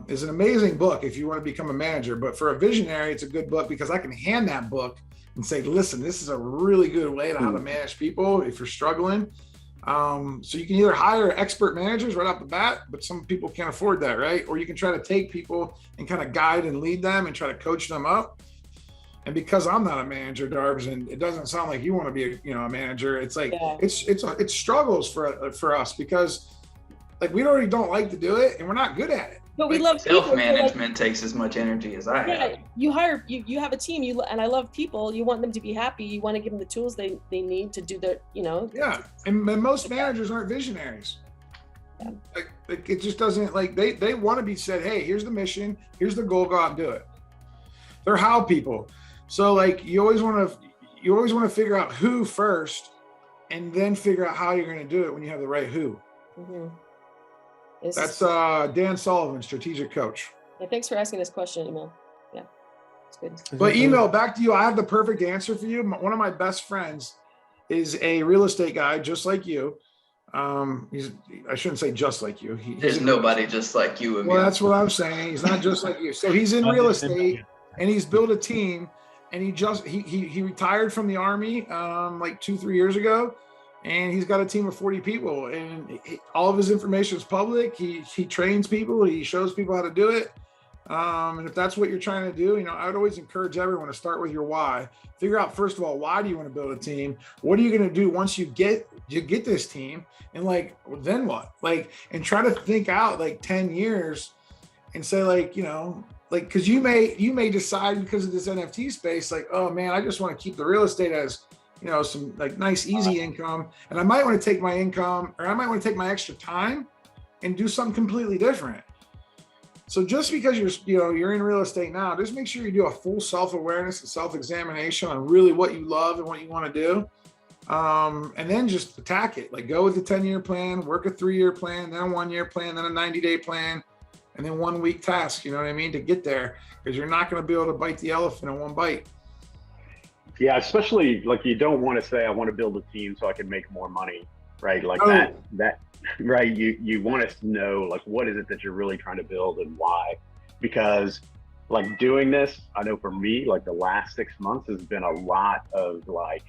is an amazing book if you want to become a manager. But for a visionary, it's a good book because I can hand that book and say, listen, this is a really good way to how to manage people if you're struggling. So you can either hire expert managers right off the bat, but some people can't afford that, right? Or you can try to take people and kind of guide and lead them and try to coach them up. And because I'm not a manager, Darbs, and it doesn't sound like you want to be a manager, it's like it's struggles for us because like we already don't like to do it and we're not good at it. But we love people. Self-management takes as much energy as I have. You have a team, and I love people. You want them to be happy. You want to give them the tools they need to do their, Yeah, and most managers aren't visionaries. Yeah. Like it just doesn't, like they want to be said, hey, here's the mission, here's the goal, go out and do it. They're how people. So like you always want to figure out who first, and then figure out how you're going to do it when you have the right who. Mm-hmm. That's Dan Sullivan, strategic coach. Yeah, thanks for asking this question, Emil. Yeah, it's good. But Emil, back to you. I have the perfect answer for you. One of my best friends is a real estate guy, just like you. I shouldn't say just like you. There's nobody just like you, Emil. Well, that's what I'm saying. He's not just like you. So he's in real estate, and he's built a team. And he retired from the Army like 2-3 years ago. And he's got a team of 40 people, and all of his information is public. He trains people. He shows people how to do it. And if that's what you're trying to do, I would always encourage everyone to start with your why. Figure out, first of all, why do you want to build a team? What are you going to do once you get this team? And like, then what? Like, and try to think out like 10 years and say like, because you may decide because of this NFT space, like, oh man, I just want to keep the real estate as some like nice, easy income. And I might want to take my income, or I might want to take my extra time and do something completely different. So just because you're in real estate now, just make sure you do a full self-awareness and self-examination on really what you love and what you want to do. And then just attack it. Like go with the 10-year plan, work a 3-year plan, then a 1-year plan, then a 90-day plan, and then 1 week task, to get there, because you're not going to be able to bite the elephant in one bite. Yeah, especially like you don't want to say, I want to build a team so I can make more money, right? Like that, right? You want to know like what is it that you're really trying to build and why? Because like doing this, I know for me, like the last 6 months has been a lot of like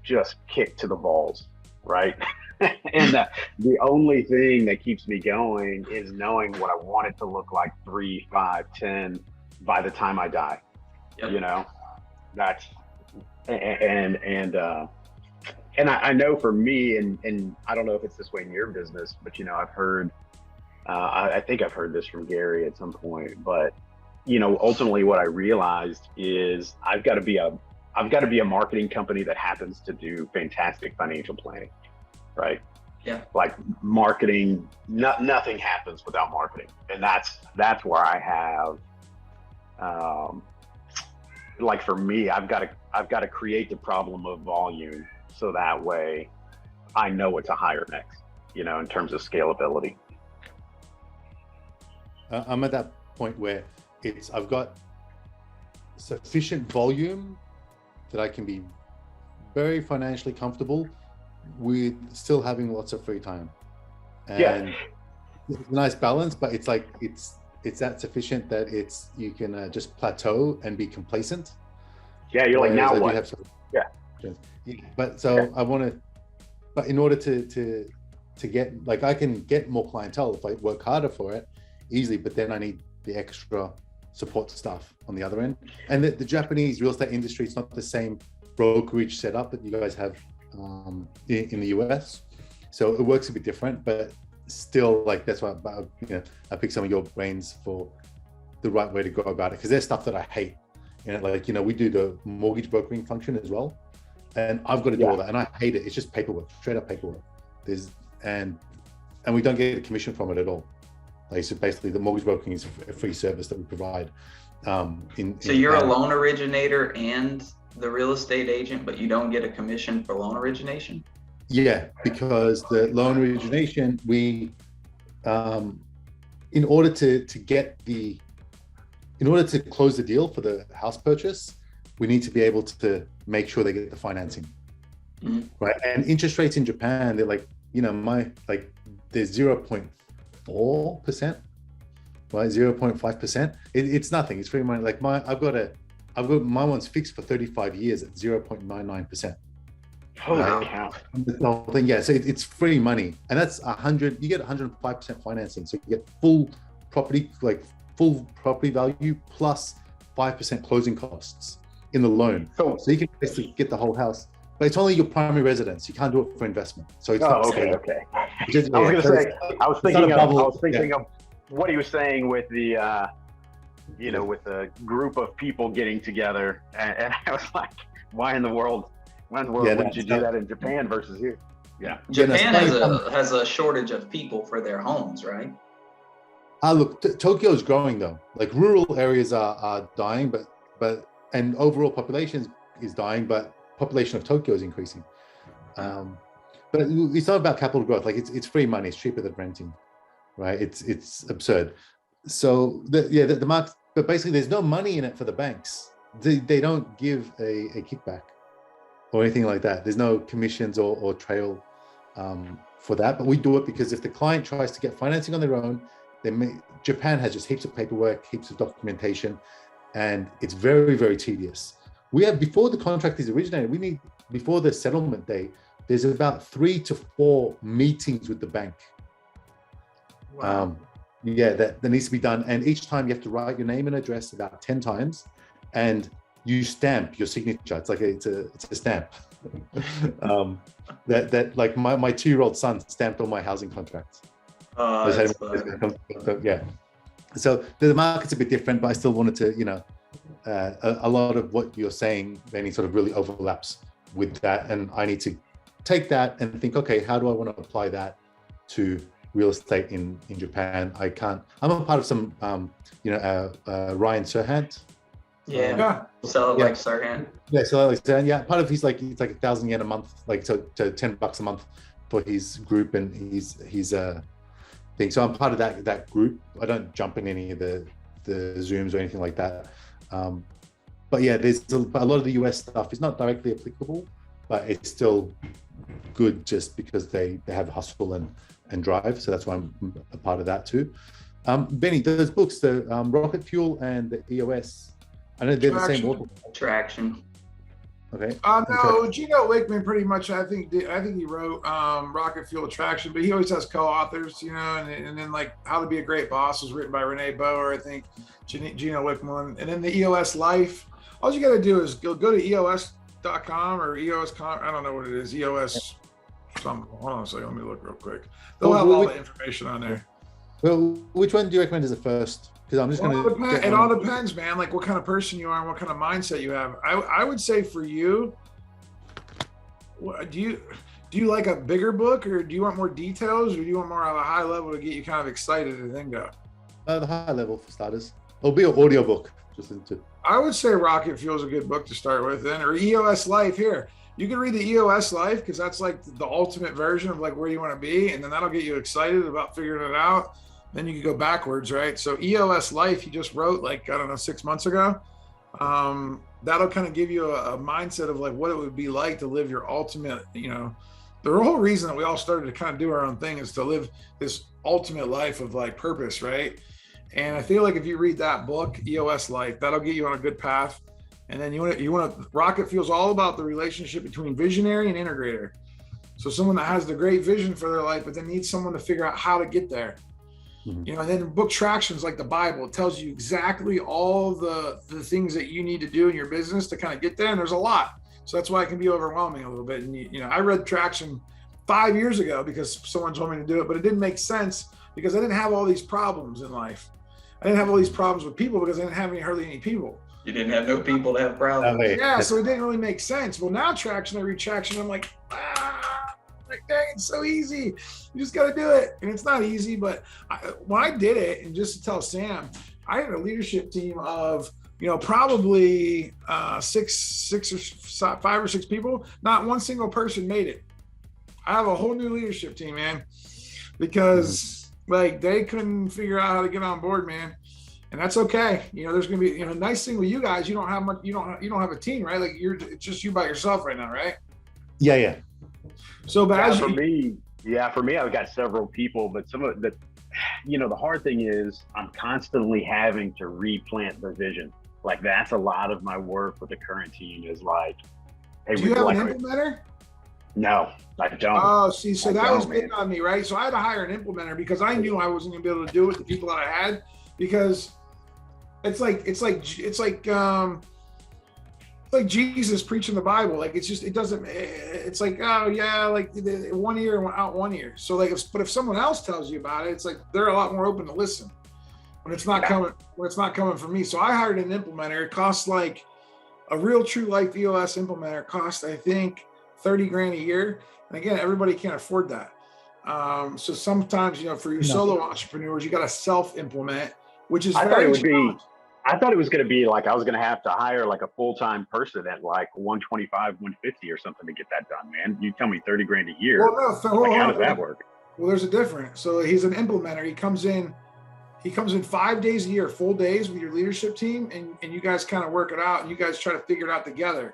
just kick to the balls, right? And the only thing that keeps me going is knowing what I want it to look like 3, 5, 10 by the time I die. Yep. You know, that's and I know for me, and I don't know if it's this way in your business, but you know, I've heard, I think I've heard this from Gary at some point, but you know, ultimately what I realized is I've got to be a marketing company that happens to do fantastic financial planning, right? Yeah. Like marketing, nothing happens without marketing, and that's where I have, like for me, I've got to create the problem of volume. So that way I know what to hire next, you know, in terms of scalability. I'm at that point where I've got sufficient volume that I can be very financially comfortable with still having lots of free time. And it's a nice balance, but it's like, it's that sufficient that you can just plateau and be complacent. Yeah. You're like, now what? But so I want to, but in order to get, like, I can get more clientele if I work harder for it easily, but then I need the extra support staff on the other end. And the Japanese real estate industry, it's not the same brokerage setup that you guys have in the US. So it works a bit different, but still, like, that's why I pick some of your brains for the right way to go about it, because there's stuff that I hate. And like, you know, we do the mortgage brokering function as well. And I've got to do all that, and I hate it. It's just paperwork, straight up paperwork. And we don't get a commission from it at all. Like, so basically, the mortgage brokering is a free service that we provide. So you're a loan originator and the real estate agent, but you don't get a commission for loan origination? Yeah, because the loan origination, we, in order to close the deal for the house purchase, we need to be able to make sure they get the financing, right? And interest rates in Japan, they're like, you know, they're 0.4%, right? 0.5%. It's nothing. It's free money. Like I've got my one's fixed for 35 years at 0.99%. Holy cow! The whole thing, yeah. So it's free money, and that's 100. You get 105% financing, so you get full property value plus 5% closing costs in the loan. So you can basically get the whole house, but it's only your primary residence. You can't do it for investment. So it's okay. I was thinking of what he was saying with the, you know, with a group of people getting together, and I was like, why in the world would you do that in Japan versus here? Yeah. Japan has a shortage of people for their homes, right? Look, Tokyo is growing though. Like rural areas are dying, but and overall population is dying, but population of Tokyo is increasing. But it's not about capital growth. Like it's free money. It's cheaper than renting, right? It's absurd. So the market, but basically there's no money in it for the banks. They don't give a kickback or anything like that. There's no commissions or trail for that. But we do it because if the client tries to get financing on their own, Japan has just heaps of paperwork, heaps of documentation, and it's very, very tedious. We have, before the contract is originated, before the settlement date, there's about 3 to 4 meetings with the bank. Wow. That needs to be done. And each time you have to write your name and address about 10 times, and you stamp your signature. It's like it's a stamp. That like my 2-year-old son stamped on my housing contracts. Yeah. So the market's a bit different, but I still wanted to, you know, a lot of what you're saying, Vanny, sort of really overlaps with that. And I need to take that and think, okay, how do I want to apply that to real estate in Japan? I'm a part of some, Ryan Serhant. Like Serhant. Yeah, so like Serhant, yeah. Part of it's like 1,000 yen a month, like to $10 a month for his group and his thing. So I'm part of that group. I don't jump in any of the Zooms or anything like that. But yeah, there's a lot of the US stuff is not directly applicable, but it's still good just because they have hustle and drive. So that's why I'm a part of that too. Benny, those books, the Rocket Fuel and the EOS, I know they're the same author. Traction. Okay. No, Gino Wickman pretty much. I think he wrote Rocket Fuel Attraction, but he always has co-authors, you know. And then like How to Be a Great Boss was written by Renee Boer, I think. Gino Wickman, and then the EOS Life. All you got to do is go to EOS.com or EOS.com. I don't know what it is. EOS. Hold on a second. Let me look real quick. They'll have all the information on there. Well, which one do you recommend as the first? Because I'm just going to. It all depends, man. Like what kind of person you are and what kind of mindset you have. I would say for you, do you like a bigger book, or do you want more details, or do you want more of a high level to get you kind of excited and then go? The high level for starters. It'll be an audio book. Just into. I would say Rocket Fuel is a good book to start with, then, or EOS Life. Here, you can read the EOS Life because that's like the ultimate version of like where you want to be, and then that'll get you excited about figuring it out. Then you can go backwards, right? So EOS Life, he just wrote like, I don't know, 6 months ago. That'll kind of give you a mindset of like what it would be like to live your ultimate, you know, the whole reason that we all started to kind of do our own thing is to live this ultimate life of like purpose, right? And I feel like if you read that book, EOS Life, that'll get you on a good path. And then you want to, Rocket Fuel's all about the relationship between visionary and integrator. So someone that has the great vision for their life, but then needs someone to figure out how to get there. You know, and then book Traction's like the Bible. It tells you exactly all the things that you need to do in your business to kind of get there. And there's a lot. So that's why it can be overwhelming a little bit. And, you know, I read Traction 5 years ago because someone told me to do it, but it didn't make sense because I didn't have all these problems in life. I didn't have all these problems with people because I didn't have hardly any people. You didn't have no people to have problems. Yeah, so it didn't really make sense. Well, now Traction, I read Traction, I'm like, like, dang, it's so easy. You just got to do it. And it's not easy, but when I did it, and just to tell Sam, I had a leadership team of, you know, probably 5 or 6 people. Not one single person made it. I have a whole new leadership team, man, because like they couldn't figure out how to get on board, man. And that's okay. You know, there's going to be, you know, nice thing with you guys, you don't have much, you don't have a team, right? Like it's just you by yourself right now, right? Yeah. So, but for me, I've got several people, but some of the, you know, the hard thing is I'm constantly having to replant the vision. Like that's a lot of my work with the current team is like, hey, do you have an implementer? No, I don't. Oh, see, so that was big on me, right? So I had to hire an implementer because I knew I wasn't gonna be able to do it with the people that I had, because it's like Jesus preaching the Bible. Like it's like, oh yeah, like 1 ear out 1 ear. So like, but if someone else tells you about it, it's like they're a lot more open to listen when it's not coming from me. So I hired an implementer. It costs like a real true life EOS implementer costs, I think, 30 grand a year. And again, everybody can't afford that. So sometimes, you know, for your solo entrepreneurs, you got to self-implement, which is I thought it was going to be like I was going to have to hire like a full-time person at like 125, 150 or something to get that done, man. You tell me 30 grand a year. Well, no, like, how does that work? Well, there's a difference. So he's an implementer. He comes in 5 days a year, full days with your leadership team, and you guys kind of work it out and you guys try to figure it out together.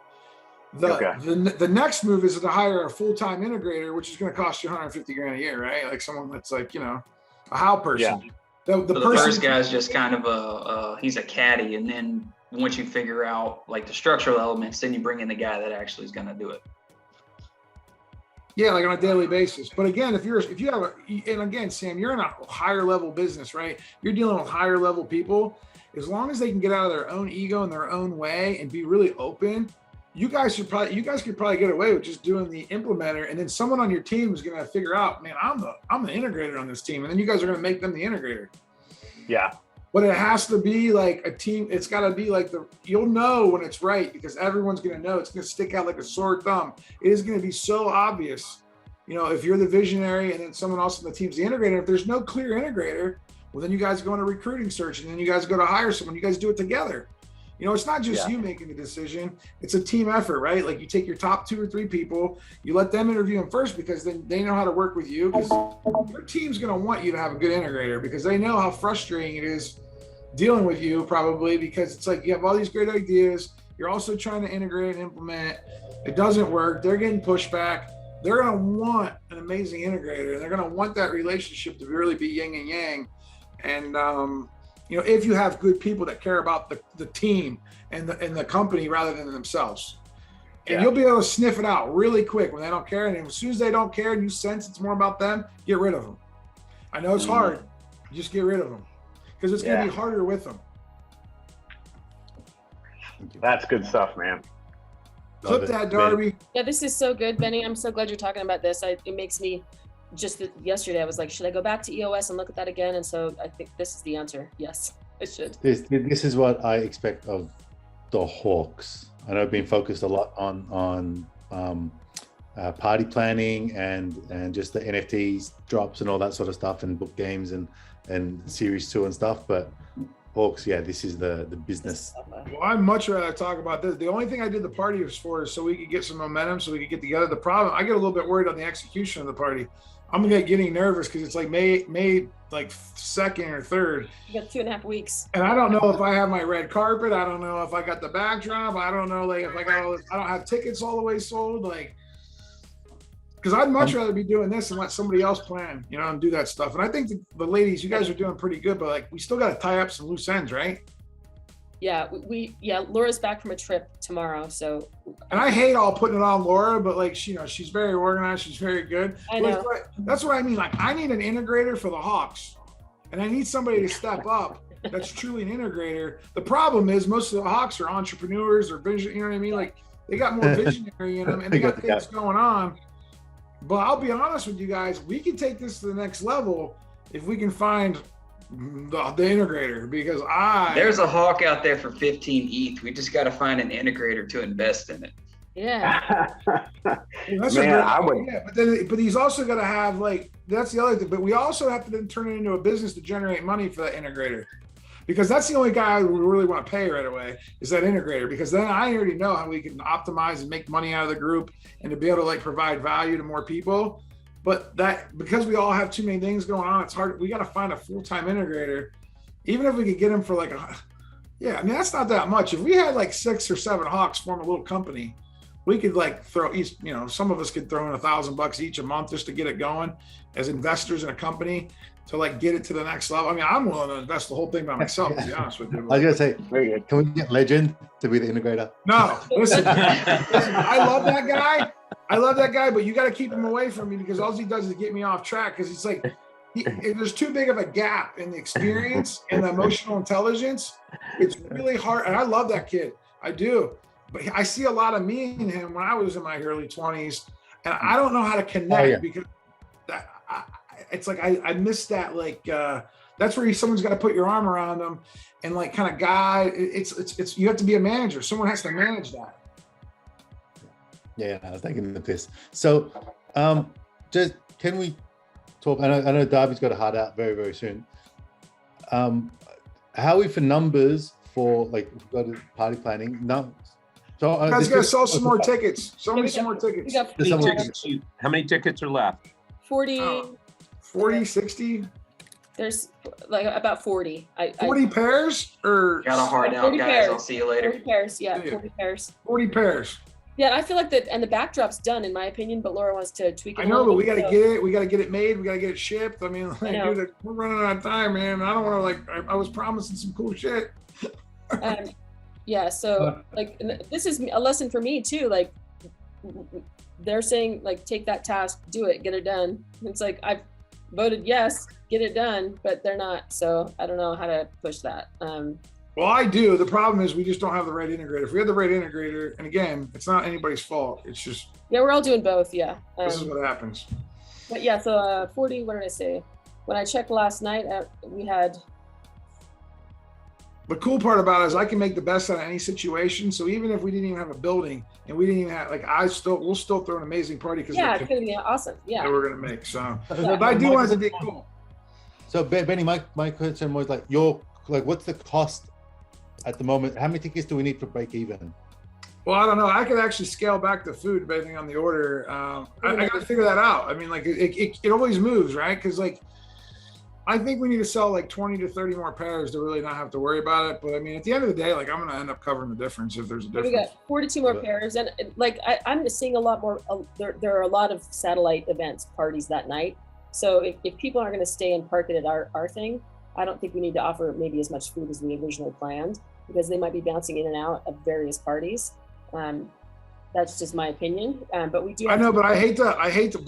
The next move is to hire a full-time integrator, which is going to cost you 150 grand a year, right? Like someone that's like, you know, a how person. Yeah. The first guy's just kind of he's a caddy, and then once you figure out like the structural elements, then you bring in the guy that actually is going to do it. Yeah, like on a daily basis. But again, if you have and again, Sam, you're in a higher level business, right? You're dealing with higher level people. As long as they can get out of their own ego and their own way and be really open, you guys could probably get away with just doing the implementer, and then someone on your team is going to figure out, man, I'm the integrator on this team, and then you guys are going to make them the integrator. Yeah. But it has to be like a team. It's got to be like you'll know when it's right, because everyone's going to know. It's going to stick out like a sore thumb. It is going to be so obvious, you know, if you're the visionary and then someone else on the team's the integrator. If there's no clear integrator, well, then you guys go on a recruiting search, and then you guys go to hire someone. You guys do it together. You know, it's not just you making the decision. It's a team effort, right? Like you take your top 2 or 3 people, you let them interview them first, because then they know how to work with you. Because your team's going to want you to have a good integrator, because they know how frustrating it is dealing with you, probably, because it's like you have all these great ideas. You're also trying to integrate and implement. It doesn't work. They're getting pushback. They're going to want an amazing integrator. They're going to want that relationship to really be yin and yang. And if you have good people that care about the team and the company rather than themselves, and you'll be able to sniff it out really quick when they don't care. And as soon as they don't care and you sense it's more about them, get rid of them. I know it's hard, just get rid of them because it's going to be harder with them. That's good stuff, man. Flip that, Darby. Yeah, this is so good, Benny. I'm so glad you're talking about this. It makes me yesterday I was like, should I go back to EOS and look at that again? And so I think this is the answer. Yes, I should. This is what I expect of the Hawks. I know I've been focused a lot on party planning and just the NFTs drops and all that sort of stuff and book games and series 2 and stuff. But Hawks, this is the business. Well, I'd much rather talk about this. The only thing I did the party was for is so we could get some momentum, so we could get together. The problem, I get a little bit worried on the execution of the party. I'm getting nervous because it's like May like 2nd or 3rd. You got 2.5 weeks. And I don't know if I have my red carpet. I don't know if I got the backdrop. I don't know if I got all this. I don't have tickets all the way sold. Because I'd much rather be doing this and let somebody else plan, and do that stuff. And I think the ladies, you guys are doing pretty good, but we still got to tie up some loose ends, right? Yeah, Laura's back from a trip tomorrow, so. And I hate all putting it on Laura, but she's very organized. She's very good. I know. That's what I mean. I need an integrator for the Hawks, and I need somebody to step up that's truly an integrator. The problem is most of the Hawks are entrepreneurs or vision. You know what I mean? They got more visionary in them, and they got things going on. But I'll be honest with you guys, we can take this to the next level if we can find the integrator, because there's a Hawk out there for 15 ETH. We just got to find an integrator to invest in it. Yeah. But he's also got to have that's the other thing. But we also have to then turn it into a business to generate money for that integrator, because that's the only guy we really want to pay right away is that integrator, because then I already know how we can optimize and make money out of the group and to be able to provide value to more people. But because we all have too many things going on, it's hard. We got to find a full-time integrator, even if we could get him for that's not that much. If we had 6 or 7 Hawks form a little company, we could throw each, some of us could throw in $1,000 each a month just to get it going as investors in a company to get it to the next level. I mean, I'm willing to invest the whole thing by myself, to be honest with you. I was gonna say, can we get Legend to be the integrator? No, listen, I love that guy, but you got to keep him away from me, because all he does is get me off track. Because it's there's too big of a gap in the experience and the emotional intelligence. It's really hard. And I love that kid. I do. But I see a lot of me in him when I was in my early 20s. And I don't know how to connect because I miss that. That's where someone's got to put your arm around them and kind of guide. It's you have to be a manager. Someone has to manage that. Yeah, I was taking the piss. So, just can we talk? I know Darby's got a hard out very, very soon. How are we for numbers for we've got party planning? No. So you guys got to sell some more tickets. Sell me some more tickets. How many tickets are left? 40. 40, 60? There's about 40. 40 pairs or? Got a hard out, guys. Pairs. I'll see you later. 40 pairs, yeah. 40 pairs. 40 pairs. Yeah, I feel like the backdrop's done in my opinion, but Laura wants to tweak it. I know, but we got to get it. We got to get it made. We got to get it shipped. I mean, dude, we're running out of time, man. I don't want to I was promising some cool shit. Yeah, so this is a lesson for me too. They're saying take that task, do it, get it done. It's I've voted yes, get it done, but they're not. So I don't know how to push that. Well, I do. The problem is we just don't have the right integrator. If we had the right integrator, and again, it's not anybody's fault. It's just we're all doing both. Yeah. This is what happens. But yeah, so 40. What did I say? When I checked last night, we had. The cool part about it is I can make the best out of any situation. So even if we didn't even have a building and we didn't even have we'll still throw an amazing party because it's gonna be awesome. Yeah, that we're gonna make. So but I do want it to be cool. So Benny, my question was what's the cost at the moment? How many tickets do we need for break even? Well, I don't know. I could actually scale back the food depending on the order. I got to figure that out. I mean, it always moves, right? Because I think we need to sell 20 to 30 more pairs to really not have to worry about it. But I mean, at the end of the day, I'm going to end up covering the difference if there's a difference. We got 42 more pairs. And I'm seeing a lot more, there are a lot of satellite events, parties that night. So if people aren't going to stay and park it at our thing, I don't think we need to offer maybe as much food as we originally planned, because they might be bouncing in and out of various parties. That's just my opinion. But we do. I know, but I hate to,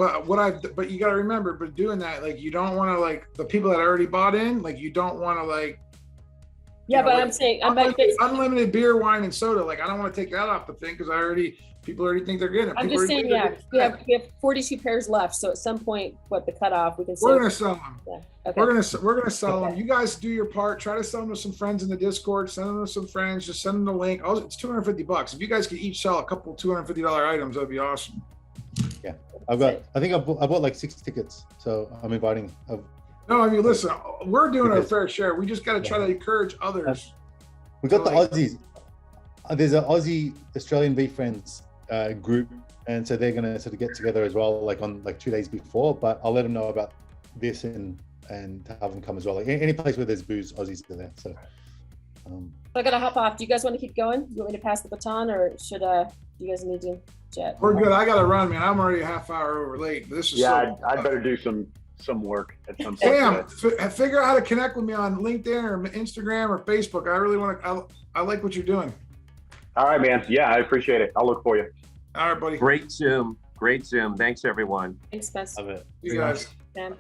but you got to remember, but doing that, like, you don't want to, like, the people that already bought in, like, you don't want to, like, yeah, but like, I'm saying, unlimited beer, wine, and soda. Like, I don't want to take that off the thing, because people already think they're getting it. I'm just saying, yeah, we have 42 pairs left. So at some point, what the cutoff, we can say. We're going to sell them. Yeah. Okay. We're gonna sell them. You guys do your part. Try to sell them to some friends in the Discord. Send them to some friends. Just send them the link. Oh, it's $250. If you guys could each sell a couple $250 items, that'd be awesome. Yeah, I bought like 6 tickets, so I'm inviting. No, I mean, listen, we're doing our fair share. We just got to try to encourage others. We got the Aussies. There's an Aussie Australian VeeFriends group, and so they're gonna sort of get together as well, like on like 2 days before. But I'll let them know about this and have them come as well. Like any place where there's booze, Aussies are there. So I gotta hop off. Do you guys want to keep going? You want me to pass the baton, or should do you guys need to chat? We're good. I gotta run, man. I'm already a half hour over late. But this is I'd better do some work at some point. Sam, figure out how to connect with me on LinkedIn or Instagram or Facebook. I really want to. I like what you're doing. All right, man. Yeah, I appreciate it. I'll look for you. All right, buddy. Great Zoom. Thanks, everyone. Thanks, Spence. Love it. You guys. Sam.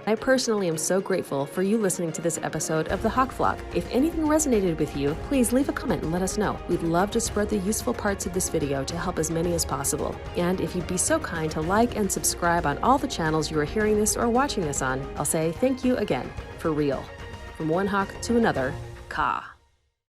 I personally am so grateful for you listening to this episode of the Hawk Flawk. If anything resonated with you, please leave a comment and let us know. We'd love to spread the useful parts of this video to help as many as possible. And if you'd be so kind to like and subscribe on all the channels you are hearing this or watching this on, I'll say thank you again, for real. From one hawk to another, Ka.